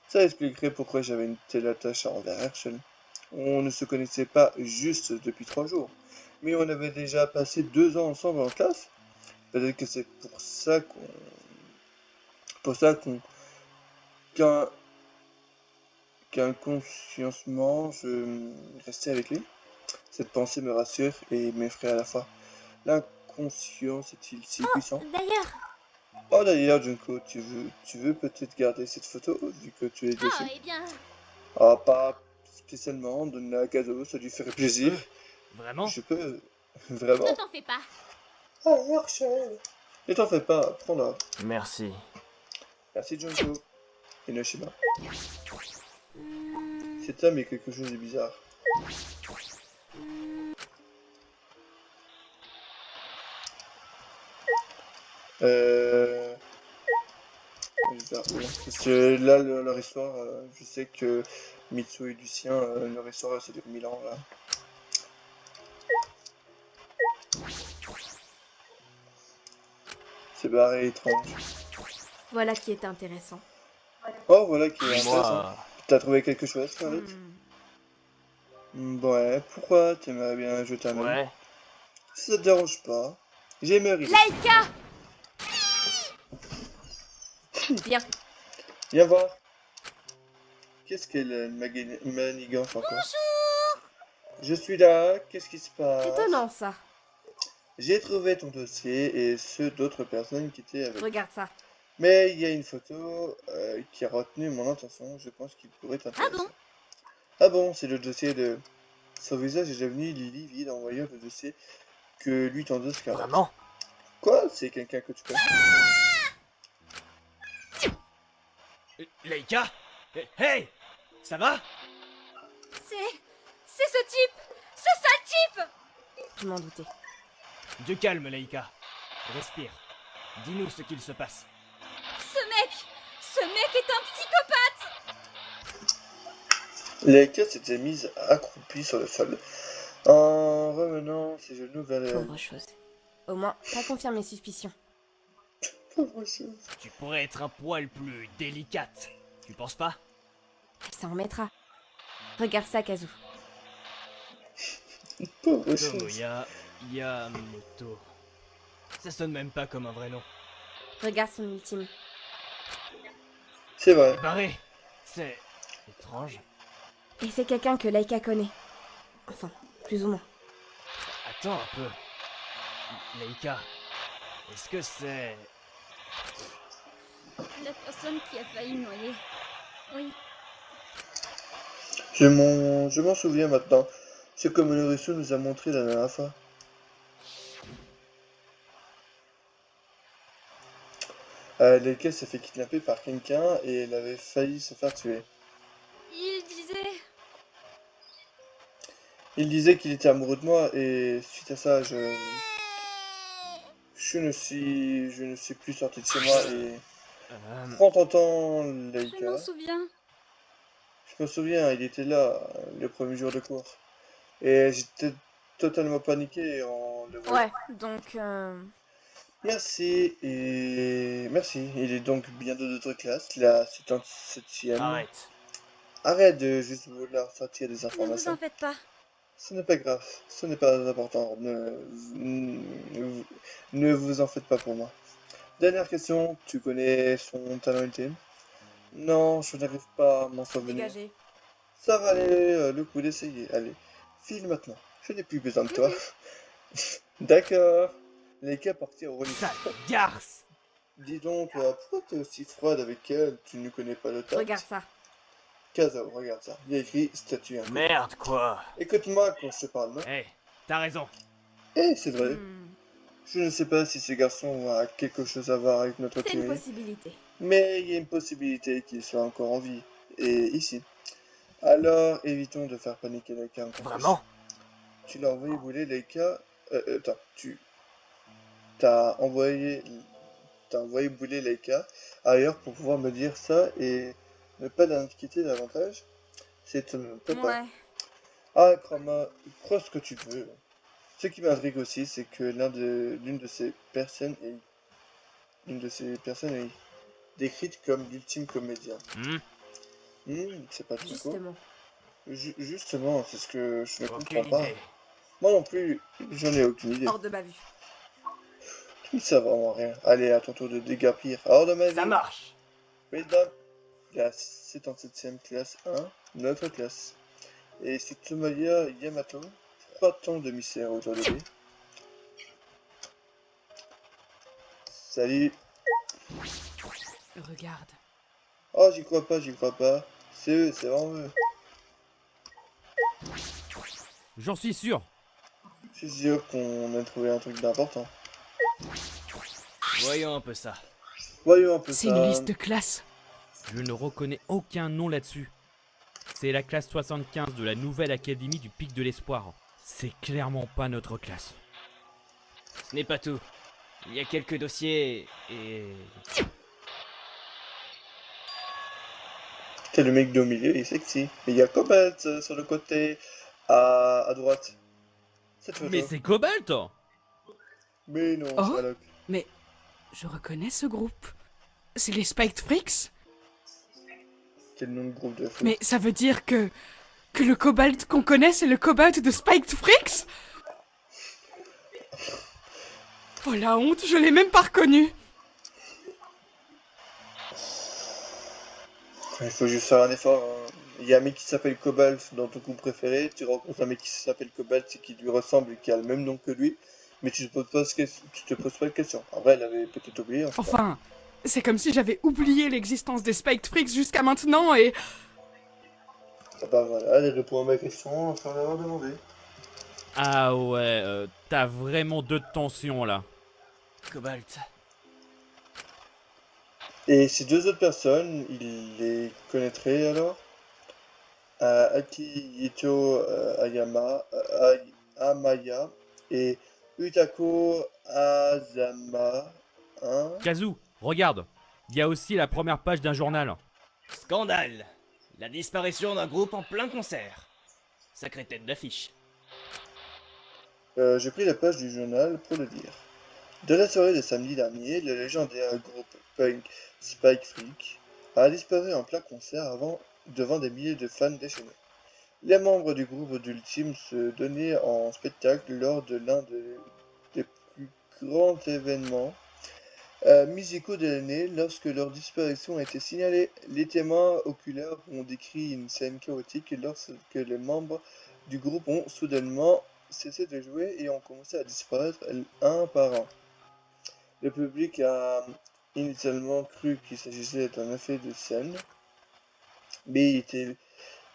Ça expliquerait pourquoi j'avais une telle attache envers Herschel. On ne se connaissait pas juste depuis 3 jours. Mais on avait déjà passé 2 ans ensemble en classe. Peut-être que c'est pour ça qu'inconsciemment je restais avec lui. Cette pensée me rassure et m'effraie à la fois. L'inconscient est-il si puissant? D'ailleurs... Oh d'ailleurs, Junko, tu veux peut-être garder cette photo vu que tu es Oh, dessus? eh bien... Ah, pas spécialement, donne-la à cadeau, ça lui ferait plaisir. Vraiment? Je peux, Ne vraiment. t'en fais pas. Oh, Herschel! Ne t'en fais pas, prends-la. Merci. Merci, Junko. Enoshima. Hmm, Cet homme est quelque chose de bizarre. Je vais regarder. Parce que là, leur histoire, je sais que Mitsu et Lucien, leur histoire, ça dure 1000 ans, là. C'est barré étrange. Voilà qui est intéressant. Oh, voilà qui est intéressant. Moi, T'as trouvé quelque chose, Scarlett? Hmm. Ouais, pourquoi t'aimerais bien jeter un œil? ouais. Si ça te dérange pas. J'aimerais. Laïka! Viens. Viens voir. Qu'est-ce qu'elle manigance encore? Je suis là, qu'est-ce qui se passe? Étonnant ça. J'ai trouvé ton dossier et ceux d'autres personnes qui étaient avec. Regarde ça. Mais il y a une photo qui a retenu mon attention, je pense qu'il pourrait t'intéresser. bon? Ah bon, c'est le dossier de... Son visage est devenu livide en voyant le dossier que lui tendait Scarlett. Vraiment? Quoi? C'est quelqu'un que tu connais? Laïka? Hey! Ça va? C'est ce type! Ce sale type! Je m'en doutais. Du calme, Laïka. Respire. Dis-nous ce qu'il se passe. Ce mec est un psychopathe! Laika s'était mise accroupie sur le sol, en remenant ses genoux vers les... Pauvre chose. Au moins, ça confirme mes suspicions. Pauvre chose. Tu pourrais être un poil plus délicate. Tu penses pas? Elle s'en remettra. Regarde ça, Kazu. Pauvre chose. Tomoya Yamamoto. Ça sonne même pas comme un vrai nom. Regarde son ultime. C'est vrai. Barré. C'est étrange. Et c'est quelqu'un que Laika connaît. Enfin, plus ou moins. Attends un peu. Laïka, est-ce que c'est... La personne qui a failli noyer. Oui. Je m'en souviens maintenant. C'est comme le réseau nous a montré la dernière fois. Laika s'est fait kidnapper par quelqu'un et elle avait failli se faire tuer. Il disait qu'il était amoureux de moi et suite à ça, je ne suis plus sorti de chez moi et... Prends ton temps, Laika. souviens. Je me souviens, il était là, le premier jour de cours. Et j'étais totalement paniqué en le voyant. Ouais, donc... Merci, et... Merci. Il est donc bien de notre classe, la 77e. Arrête. Arrête de juste vouloir sortir des Ne vous en informations. faites pas. Ce n'est pas grave, ce n'est pas important. Ne vous en faites pas pour moi. Dernière question, tu connais son talent ultime? Non, je n'arrive pas à m'en souvenir. Dégagez. Ça valait le coup d'essayer. Allez, file maintenant. Je n'ai plus besoin de toi. D'accord. Les cas partirent au relief. Sale garce. Dis donc, toi, pourquoi t'es aussi froide avec elle? Tu ne connais pas le tact? Regarde ça. Kazo, regarde ça. Il y a écrit statut inconnu. Merde, quoi. Écoute-moi quand je te parle, non? Eh, t'as raison. Eh, c'est vrai. Hmm, Je ne sais pas si ce garçon a quelque chose à voir avec notre C'est une théorie, possibilité. mais il y a une possibilité qu'il soit encore en vie. Et ici. Alors, évitons de faire paniquer les cas encore plus. Vraiment? Tu l'as envoyé bouler les cas... attends, t'as envoyé... T'as envoyé bouler les cas ailleurs pour pouvoir me dire ça et ne pas l'inquiéter davantage? C'est ne peut pas. Ouais. Ah, crois ce que tu veux. Ce qui m'intrigue aussi, c'est que l'une de ces personnes est décrite comme l'ultime comédien. C'est pas tout court. Justement. Justement, c'est ce que je ne comprends Aucune pas. idée. Moi non plus, j'en ai aucune idée. Hors de ma vue. Tu ne sais vraiment rien. Allez, à ton tour de déguerpir. Hors de ma Ça vie. marche. Mesdames, la 77e classe 1, notre classe. Et c'est Tsumaya Yamato, 3 temps de mystère autour de lui. Salut. Regarde. Oh, j'y crois pas, j'y crois pas. C'est eux, c'est vraiment eux. J'en suis sûr. Je suis sûr qu'on a trouvé un truc d'important. Voyons un peu ça. Voyons un peu C'est ça. une liste de classe. Je ne reconnais aucun nom là-dessus. C'est la classe 75 de la nouvelle académie du Pic de l'Espoir. C'est clairement pas notre classe. Ce n'est pas tout. Il y a quelques dossiers et... C'est le mec de au milieu, il est sexy. Et il y a Cobalt sur le côté, à droite. Cette photo. Mais c'est Cobalt. Mais non, Oh. Sherlock. Mais je reconnais ce groupe. C'est les Spiked Freaks? Quel nom de groupe de fous. Mais ça veut dire que le cobalt qu'on connaît, c'est le cobalt de Spiked Freaks? Oh la honte, je l'ai même pas reconnu. Il faut juste faire un effort. Hein. Il y a un mec qui s'appelle Cobalt dans ton groupe préféré. Tu rencontres un mec qui s'appelle Cobalt et qui lui ressemble et qui a le même nom que lui. Mais tu te poses pas, tu te poses pas de question. En vrai, elle avait peut-être oublié. En tout cas. Enfin, c'est comme si j'avais oublié l'existence des Spiked Freaks jusqu'à maintenant et... Ah bah voilà, elle répond à ma question sans l'avoir demandé. Ah ouais, t'as vraiment deux tensions là. Cobalt. Et ces deux autres personnes, il les connaîtrait alors? Akihito Amaya et Utako Azama. Hein? Kazu, regarde. Il y a aussi la première page d'un journal. Scandale. La disparition d'un groupe en plein concert. Sacrée tête d'affiche. J'ai pris la page du journal pour le lire. De la soirée de samedi dernier, le légendaire groupe punk Spike Freak a disparu en plein concert devant des milliers de fans déchaînés. Les membres du groupe d'Ultime se donnaient en spectacle lors de l'un des plus grands événements musicaux de l'année lorsque leur disparition a été signalée. Les témoins oculaires ont décrit une scène chaotique lorsque les membres du groupe ont soudainement cessé de jouer et ont commencé à disparaître un par un. Le public a initialement cru qu'il s'agissait d'un effet de scène, mais il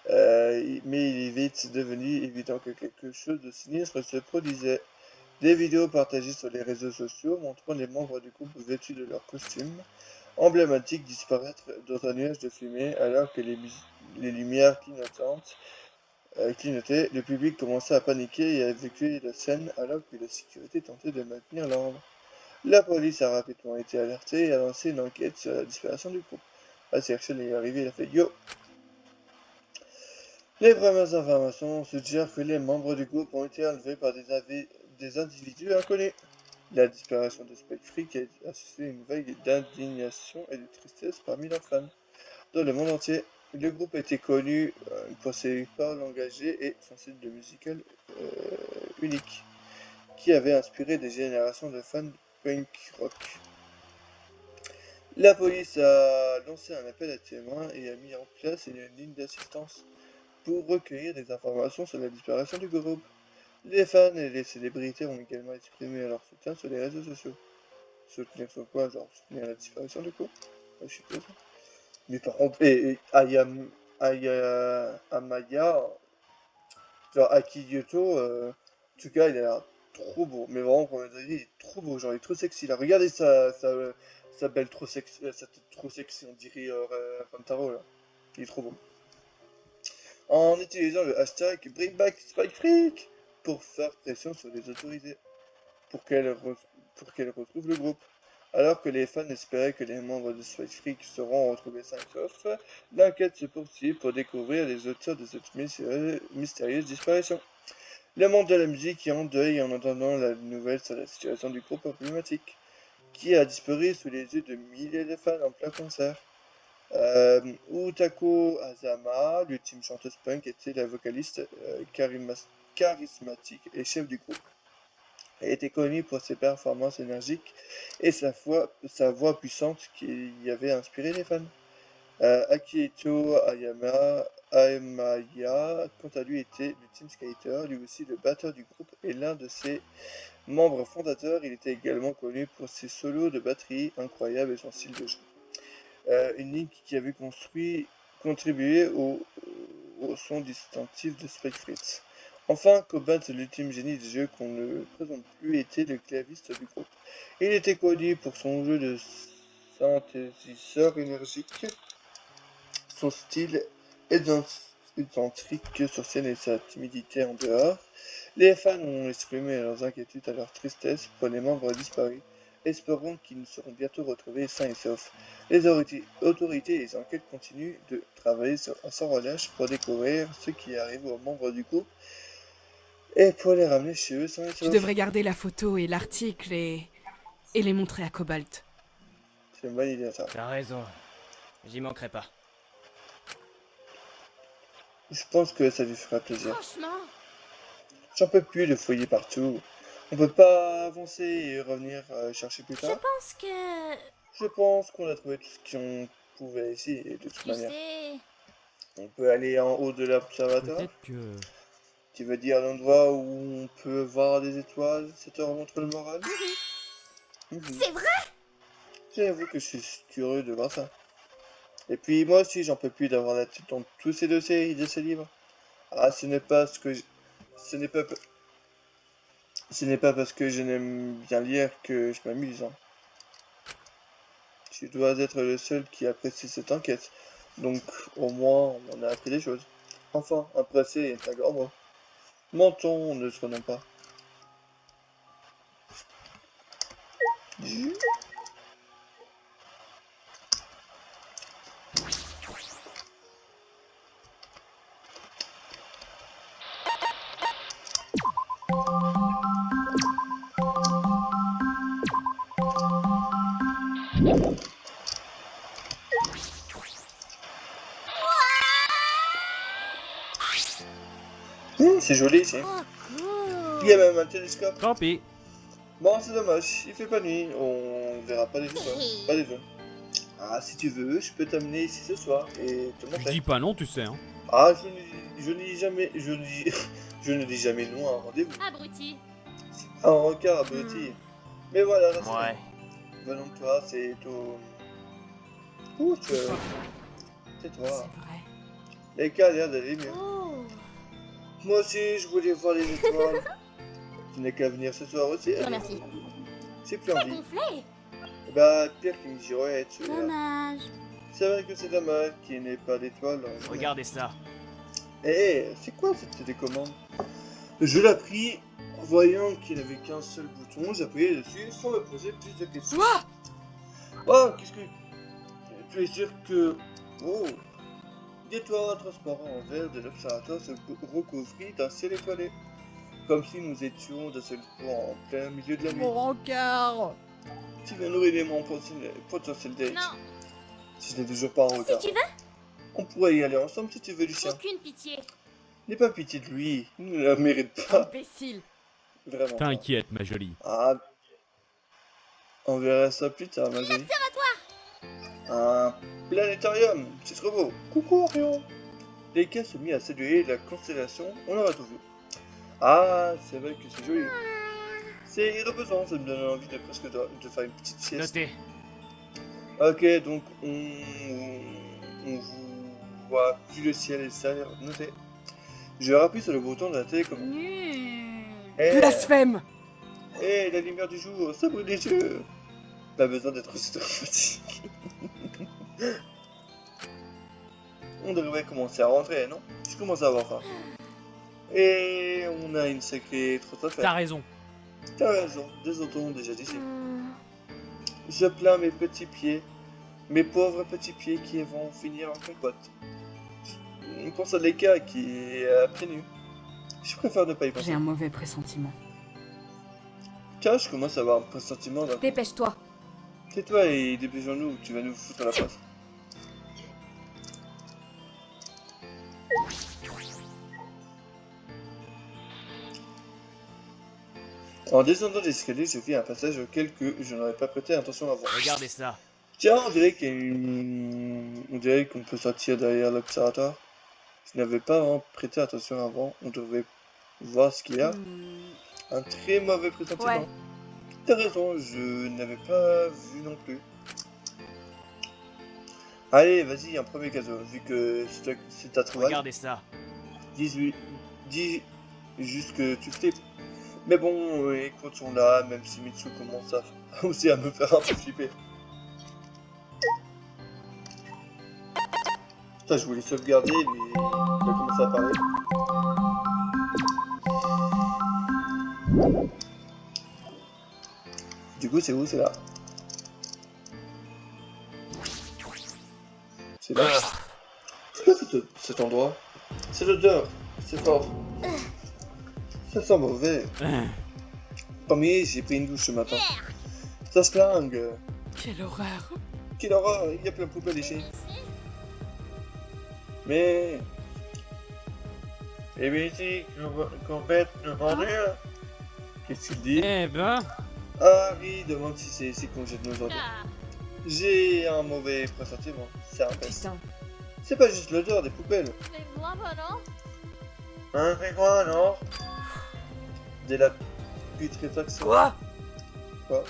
est vite devenu évident que quelque chose de sinistre se produisait. Des vidéos partagées sur les réseaux sociaux montrant les membres du groupe vêtus de leurs costumes emblématiques disparaître dans un nuage de fumée alors que les lumières clignotaient. Le public commençait à paniquer et à évacuer la scène alors que la sécurité tentait de maintenir l'ordre. La police a rapidement été alertée et a lancé une enquête sur la disparition du groupe. Action est arrivé, il a fait yo! Les premières informations suggèrent que les membres du groupe ont été enlevés par des individus inconnus. La disparition de Spike Freak a suscité une vague d'indignation et de tristesse parmi leurs fans dans le monde entier. Le groupe était connu pour ses paroles engagées et son style de musical unique, qui avait inspiré des générations de fans de punk rock. La police a lancé un appel à témoins et a mis en place une ligne d'assistance pour recueillir des informations sur la disparition du groupe. Les fans et les célébrités ont également exprimé leur soutien sur les réseaux sociaux. Soutenir sur quoi? Genre soutenir la disparition du groupe? Ouais, je suppose. Mais par contre, Amaya, genre Akihito, en tout cas, il a l'air trop beau. Mais vraiment, pour me dire, il est trop beau, genre il est trop sexy là. Regardez sa belle trop sexy, sa tête trop sexy, on dirait Rantaro là. Il est trop beau. En utilisant le hashtag BringBackSpikeFreak pour faire pression sur les autorités pour qu'elles retrouvent le groupe. Alors que les fans espéraient que les membres de Spike Freak seront retrouvés sains et saufs, l'enquête se poursuit pour découvrir les auteurs de cette mystérieuse disparition. Le monde de la musique est en deuil en entendant la nouvelle sur la situation du groupe emblématique, qui a disparu sous les yeux de milliers de fans en plein concert. Utako Azama, l'ultime chanteuse punk, était la vocaliste charismatique et chef du groupe. Elle était connue pour ses performances énergiques et sa voix puissante qui avait inspiré les fans. Akihito Amaya, quant à lui, était l'ultime skater, lui aussi le batteur du groupe et l'un de ses membres fondateurs. Il était également connu pour ses solos de batterie incroyables et son style de jeu. Une ligne qui avait contribué au son distinctif de Spike Fritz. Enfin, Cobalt, l'ultime génie du jeu qu'on ne présente plus, était le claviste du groupe. Il était connu pour son jeu de synthétiseur énergique, son style excentrique sur scène et sa timidité en dehors. Les fans ont exprimé leurs inquiétudes à leur tristesse pour les membres disparus, espérant qu'ils seront bientôt retrouvés sains et saufs. Les autorités et les enquêtes continuent de travailler sans relâche pour découvrir ce qui arrive aux membres du groupe et pour les ramener chez eux sains et Tu saufs. devrais garder la photo et l'article et les montrer à Cobalt. C'est une bonne idée ça. T'as raison. J'y manquerai pas. Je pense que ça lui fera plaisir. Franchement, J'en peux plus de fouiller partout. On peut pas avancer et revenir chercher plus je tard. pense que... Je pense qu'on a trouvé tout ce qu'on pouvait ici et de toute Tu manière. sais... On peut aller en haut de l'observatoire. Peut-être que... Tu veux dire l'endroit où on peut voir des étoiles, ça te remonte le moral? Mhm. C'est vrai? J'avoue que je suis curieux de voir ça. Et puis moi aussi, j'en peux plus d'avoir la tête dans tous ces dossiers et de ces livres. Ah, ce n'est pas ce que ce n'est pas parce que je n'aime bien lire que je m'amuse, hein. Tu dois être le seul qui apprécie cette enquête. Donc, au moins, on a appris des choses. Enfin, apprécier est un grand mot. Mentons, ne se renomme pas. C'est joli ici. Oh, Il y a cool. même un télescope. Tant pis. Bon, c'est dommage, il fait pas nuit, on verra pas les étoiles, pas les zones. Ah, si tu veux, je peux t'amener ici ce soir et te Je montrer. dis pas non, tu sais, hein. Ah, je ne dis jamais, je ne dis jamais non à un rendez-vous. Abruti. Un rencard abruti. Mais voilà, là, Ouais. venons de toi, c'est au... Ouh, c'est toi. C'est vrai. Les cas a l'air d'aller mieux. Oh. Moi aussi, je voulais voir les étoiles. Tu n'as qu'à venir ce soir aussi. Non, merci. J'ai plus T'es envie. gonflé. Bah, Pierre qui me dit ouais, tu vois. Dommage. C'est vrai que c'est dommage qu'il n'ait pas d'étoiles. Regardez ça. Eh, c'est quoi cette télécommande? Je l'ai pris, voyant qu'il n'avait qu'un seul bouton, j'appuyais dessus sans me poser plus de questions. Quoi? Oh, qu'est-ce que... Tu es sûr que... Oh, des toits transparents en verre de l'observatoire se recouvrit d'un ciel étoilé. Comme si nous étions d'un seul coup en plein milieu de la nuit. Mon rencard! Si l'on aurait élément potentiel date. Non. Si je n'ai toujours pas en Si retard. tu veux. On pourrait y aller ensemble si tu veux, Lucien. Aucune pitié. N'aie pas pitié de lui, il ne la mérite pas. Imbécile. Vraiment pas. T'inquiète, ma jolie. Ah, on verra ça plus tard, ma jolie. Un planétarium, c'est trop beau. Coucou, Orion. Les gars se mit à saluer la constellation, on aura tout vu. Ah, c'est vrai que c'est joli. C'est reposant, ça me donne envie de presque de faire une petite sieste. Notez. Ok, donc on voit plus le ciel et ça, notez. Je rappuie sur le bouton de la télécommande. Nul. Blasphème. La lumière du jour, ça brûle les yeux. Pas besoin d'être aussi dramatique. On devrait commencer à rentrer, non? Je commence à avoir faim. Et on a une sacrée trotte à T'as faire. raison. T'as raison, des autres ont déjà dit. Je plains mes petits pieds, mes pauvres petits pieds qui vont finir en compote. On pense à Leka qui est à pieds nus. Je préfère ne pas y penser. J'ai un mauvais pressentiment. Tiens, je commence à avoir un pressentiment d'un... Dépêche-toi. Tais-toi et dépêchons-nous ou tu vas nous foutre la face. En descendant l'escalier, je vis un passage auquel je n'aurais pas prêté attention avant. Regardez ça. Tiens, on dirait on dirait qu'on peut sortir derrière l'observatoire. Je n'avais pas vraiment prêté attention avant, on devrait voir ce qu'il y a. Un très mauvais pressentiment. Ouais. T'as raison, je n'avais pas vu non plus. Allez, vas-y, un premier cadeau, vu que c'est ta trouvaille. Regardez ça. 18. Dis juste que tu flippes. Mais bon, écoute, on là, même si Mitsu commence à aussi à me faire un peu flipper. Putain, je voulais sauvegarder, mais il a commencé à parler. Du coup, c'est où? C'est là. C'est là. C'est quoi cet endroit? C'est l'odeur. C'est fort. Ça sent mauvais. Premier, j'ai pris une douche ce matin. Ça se flingue. Quelle horreur. Quelle horreur, il y a plein de poubelles ici. Mais... Eh bien ici, qu'on pète le bordel. Qu'est-ce qu'il dit? Eh ben, Harry demande si c'est ici qu'on jette nos ordures. Ah, J'ai un mauvais pressentiment. C'est un peste. Putain. C'est pas juste l'odeur des poubelles. mais moi, bah non. Hein, c'est quoi, non? Dès la putréfaction. Quoi? Quoi?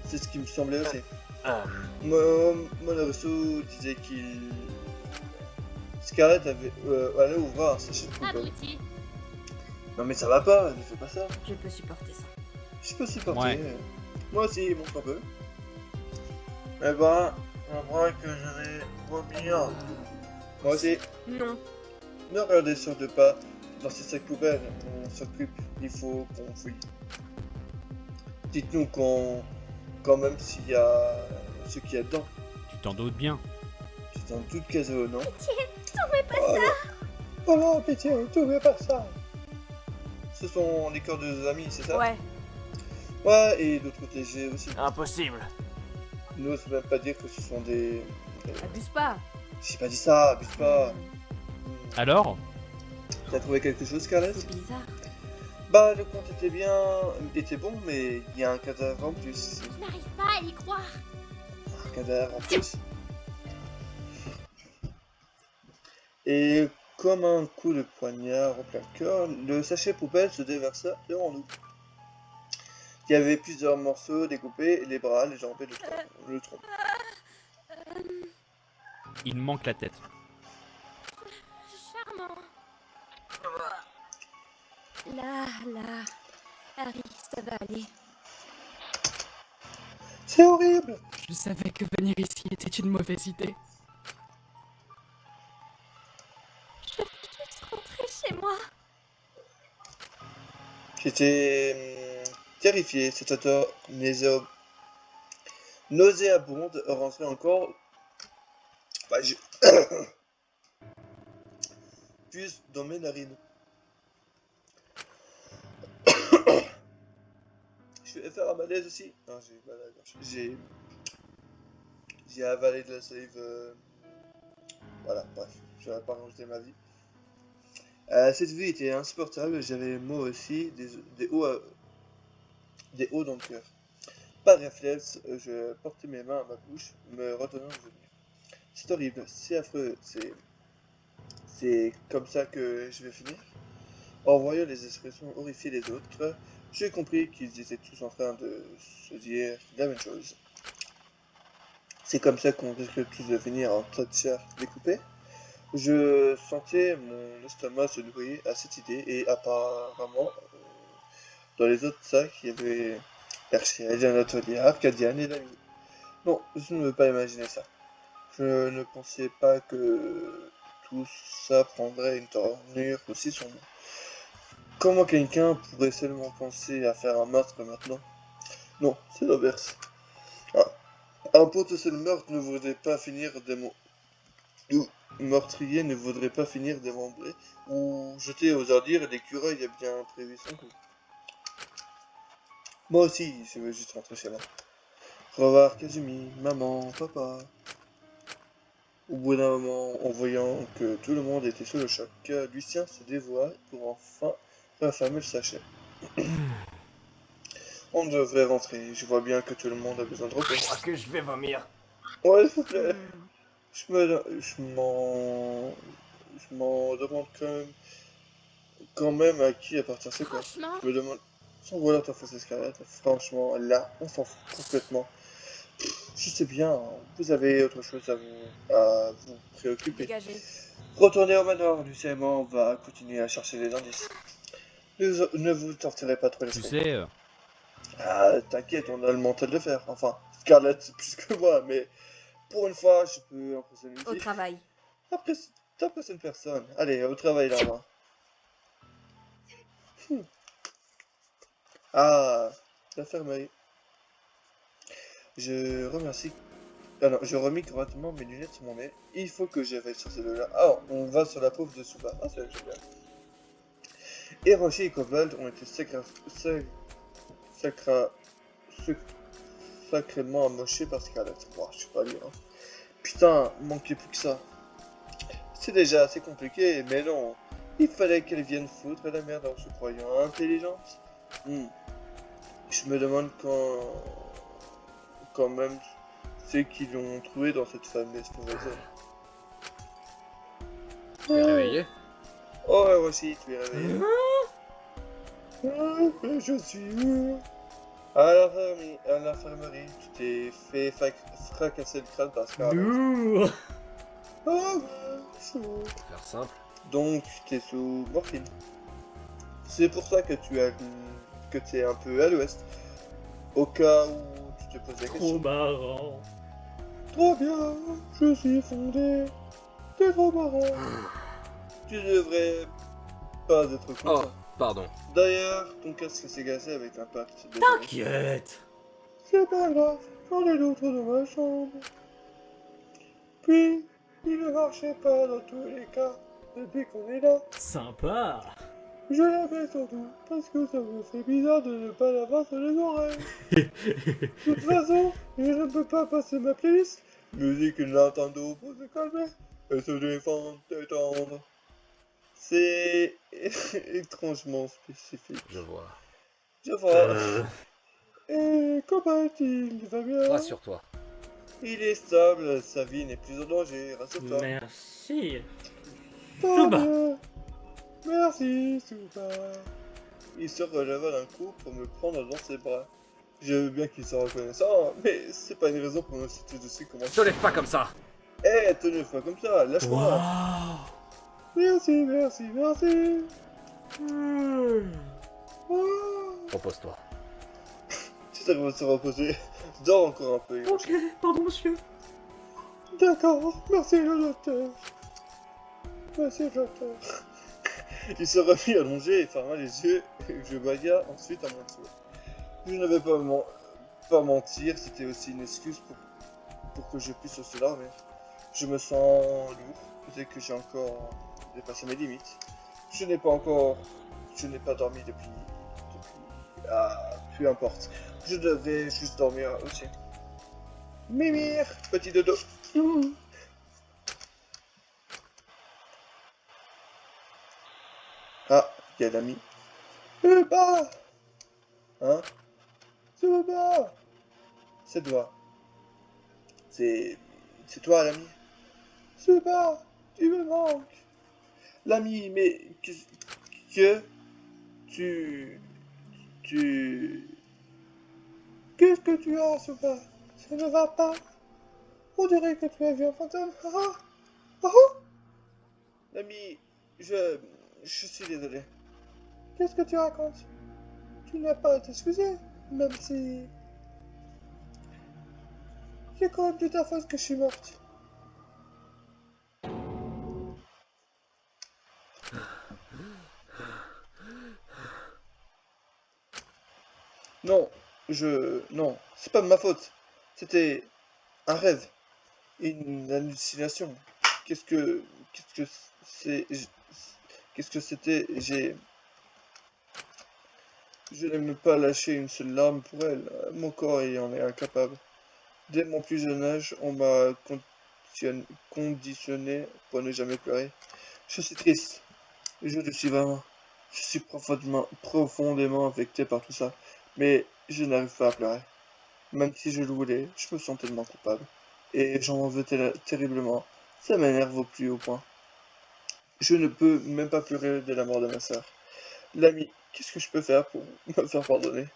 C'est ce qui me semblait aussi. Euh, Mon Rousseau disait qu'il... Scarlett allait ouvrir un sachet de poubelle. Abruti. Non mais ça va pas, ne fais pas ça. Je peux supporter ça. Je peux supporter. Ouais. Moi aussi, mon peu. Eh ben, on voit que je vais vomir. Moi aussi. Non. Ne regardez surtout pas dans ces sacs poubelles. On s'occupe, il faut qu'on fouille. Dites-nous quand même s'il y a ce qu'il y a dedans. tu t'en doutes bien. C'est un tout cadeau, non? Pitié, tombez pas ça. Oh non, pitié, tournez pas ça. Ce sont les corps de nos amis, c'est ça? Ouais. Ouais, et d'autres TG aussi. impossible. N'ose même pas dire que ce sont des... Abuse pas. J'ai pas dit ça, abuse pas. Alors, T'as trouvé quelque chose, Scarlett? C'est bizarre. Bah, le compte était bon, mais il y a un cadavre en plus ici. Je n'arrive pas à y croire. Un cadavre en plus. Et comme un coup de poignard au plein cœur, le sachet poubelle se déversa devant nous. Il y avait plusieurs morceaux découpés, les bras, les jambes et le tronc. il me manque la tête. Charmant. Là, Harry, ça va aller. C'est horrible! Je savais que venir ici était une mauvaise idée. Je veux juste rentrer chez moi. J'étais terrifié, cette odeur nauséabonde rentrait encore. Bah, plus dans mes narines. Je vais faire un malaise aussi. Non, j'ai mal à la gorge. J'ai avalé de la salive Voilà, bref, je vais pas rajouter ma vie. Cette vie était insupportable, j'avais moi aussi des hauts dans le cœur. Par réflexe, je portais mes mains à ma bouche, me retenant de venir. C'est horrible, c'est affreux, c'est comme ça que je vais finir. En voyant les expressions horrifiées des autres, j'ai compris qu'ils étaient tous en train de se dire la même chose. C'est comme ça qu'on risque tous de finir en tas de chair découpée. Je sentais mon estomac se nourrir à cette idée et apparemment, dans les autres sacs, il y avait Herschel, Anatolia, Arcadiane et Dami. Non, je ne veux pas imaginer ça. Je ne pensais pas que tout ça prendrait une tournure aussi sombre. Comment quelqu'un pourrait seulement penser à faire un meurtre maintenant? Non, c'est l'inverse. Ah, un potentiel meurtre ne voudrait pas finir ou meurtrier ne voudrait pas finir démembré ou jeté aux ordures, l'écureuil a bien prévu son coup. Moi aussi, je veux juste rentrer chez moi. Revoir Kazumi, maman, papa. Au bout d'un moment, en voyant que tout le monde était sous le choc, Lucien se dévoile pour enfin refermer le sachet. On devrait rentrer, je vois bien que tout le monde a besoin de repos. Je crois que je vais vomir. Ouais, s'il vous plaît. Je m'en demande quand même à qui appartient ce corps. Franchement, Je me demande. Sans voilà ta fausse escalade, franchement, là, on s'en fout complètement. Je sais bien, vous avez autre chose à vous préoccuper. Dégagez. Retournez au manoir, Lucien et moi, on va continuer à chercher les indices. Ne vous torturez pas trop Tu l'esprit. sais, Ah, t'inquiète, on a le mental de faire. Enfin, Scarlett, c'est plus que moi, mais pour une fois, je peux impressionner Au Lucie. travail. T'impressionnes personne. Allez, au travail là-bas. Ah, l'infirmerie. Je remercie. Ah non, je remis correctement mes lunettes sur mon nez. Il faut que j'aille sur ces deux-là. Ah, on va sur la pauvre de Suba. Ah, c'est génial. Et Rocher et Cobalt ont été sacrément amochés par Scarlett. Wow, je sais pas lire. Hein. Putain, manquait plus que ça. C'est déjà assez compliqué, mais non. Il fallait qu'elle vienne foutre la merde en se croyant intelligente. Je me demande quand même c'est qu'ils l'ont trouvé dans cette fameuse nouvelle zone. Tu es réveillé? Oh ouais, aussi, tu es réveillé. Je suis où? À l'infirmerie, tu t'es fait fracasser le crâne par Scarlett. Oh, chaud. Pour faire simple. Donc, t'es sous morphine. C'est pour ça que tu es un peu à l'ouest. Au cas où tu te poses la question. marrant. Trop bien, je suis fondé. C'est trop marrant. Tu devrais pas être Oh, content. pardon. D'ailleurs, ton casque s'est cassé avec l'impact. T'inquiète. C'est pas grave, j'en ai d'autres dans ma chambre. Puis, il ne marchait pas dans tous les cas depuis qu'on est là. Sympa. Je l'avais surtout parce que ça me fait bizarre de ne pas l'avoir sur les oreilles. De toute façon, je ne peux pas passer ma playlist. Musique Nintendo pour se calmer et se défendre, détendre. C'est étrangement spécifique. Je vois. Je vois. Et comment il va bien? Rassure-toi. Il est stable, sa vie n'est plus en danger, rassure-toi. Merci. Tant Suba. mieux. Merci, Suba. Il se releva d'un coup pour me prendre dans ses bras. Je veux bien qu'il soit reconnaissant, mais c'est pas une raison pour me citer dessus comment. Te lève pas comme ça. Eh, te lève pas comme ça, lâche-moi. Waouh. Merci, merci, merci. Oh. Repose-toi. Si t'arrives à se reposer, dors encore un peu. Ok, pardon monsieur. D'accord, merci le docteur. Merci le docteur. Il se remit allongé et ferma les yeux, et je bailla ensuite à mon tour. Je ne vais pas mentir, c'était aussi une excuse pour que je puisse aussi dormir. Je me sens lourd, peut-être que j'ai encore dépassé mes limites. Je n'ai pas dormi depuis... Ah, peu importe. Je devais juste dormir aussi. Mimir, petit dodo. Ah, il y a l'ami. Tsuba! Hein? Tsuba! C'est toi. C'est... C'est toi, l'ami. Tsuba! Tu me manques. L'ami, mais... Que... Tu... Tu... Qu'est-ce que tu as, Tsuba? Ça ne va pas. On dirait que tu as vu un fantôme. Ah ah! Ah ah! L'ami, je... Je suis désolé. Qu'est-ce que tu racontes? Tu n'as pas à t'excuser, même si... C'est quand même de ta faute que je suis morte. Non, Non, c'est pas de ma faute. C'était un rêve, une hallucination. Qu'est-ce que... Qu'est-ce que c'est... Qu'est-ce que c'était? Je n'aime pas lâcher une seule larme pour elle. Mon corps y en est incapable. Dès mon plus jeune âge, on m'a conditionné pour ne jamais pleurer. Je suis triste. Je le suis vraiment. Je suis profondément affecté par tout ça. Mais je n'arrive pas à pleurer. Même si je le voulais, je me sens tellement coupable. Et j'en veux terriblement. Ça m'énerve au plus haut point. Je ne peux même pas pleurer de la mort de ma sœur. L'ami, qu'est-ce que je peux faire pour me faire pardonner?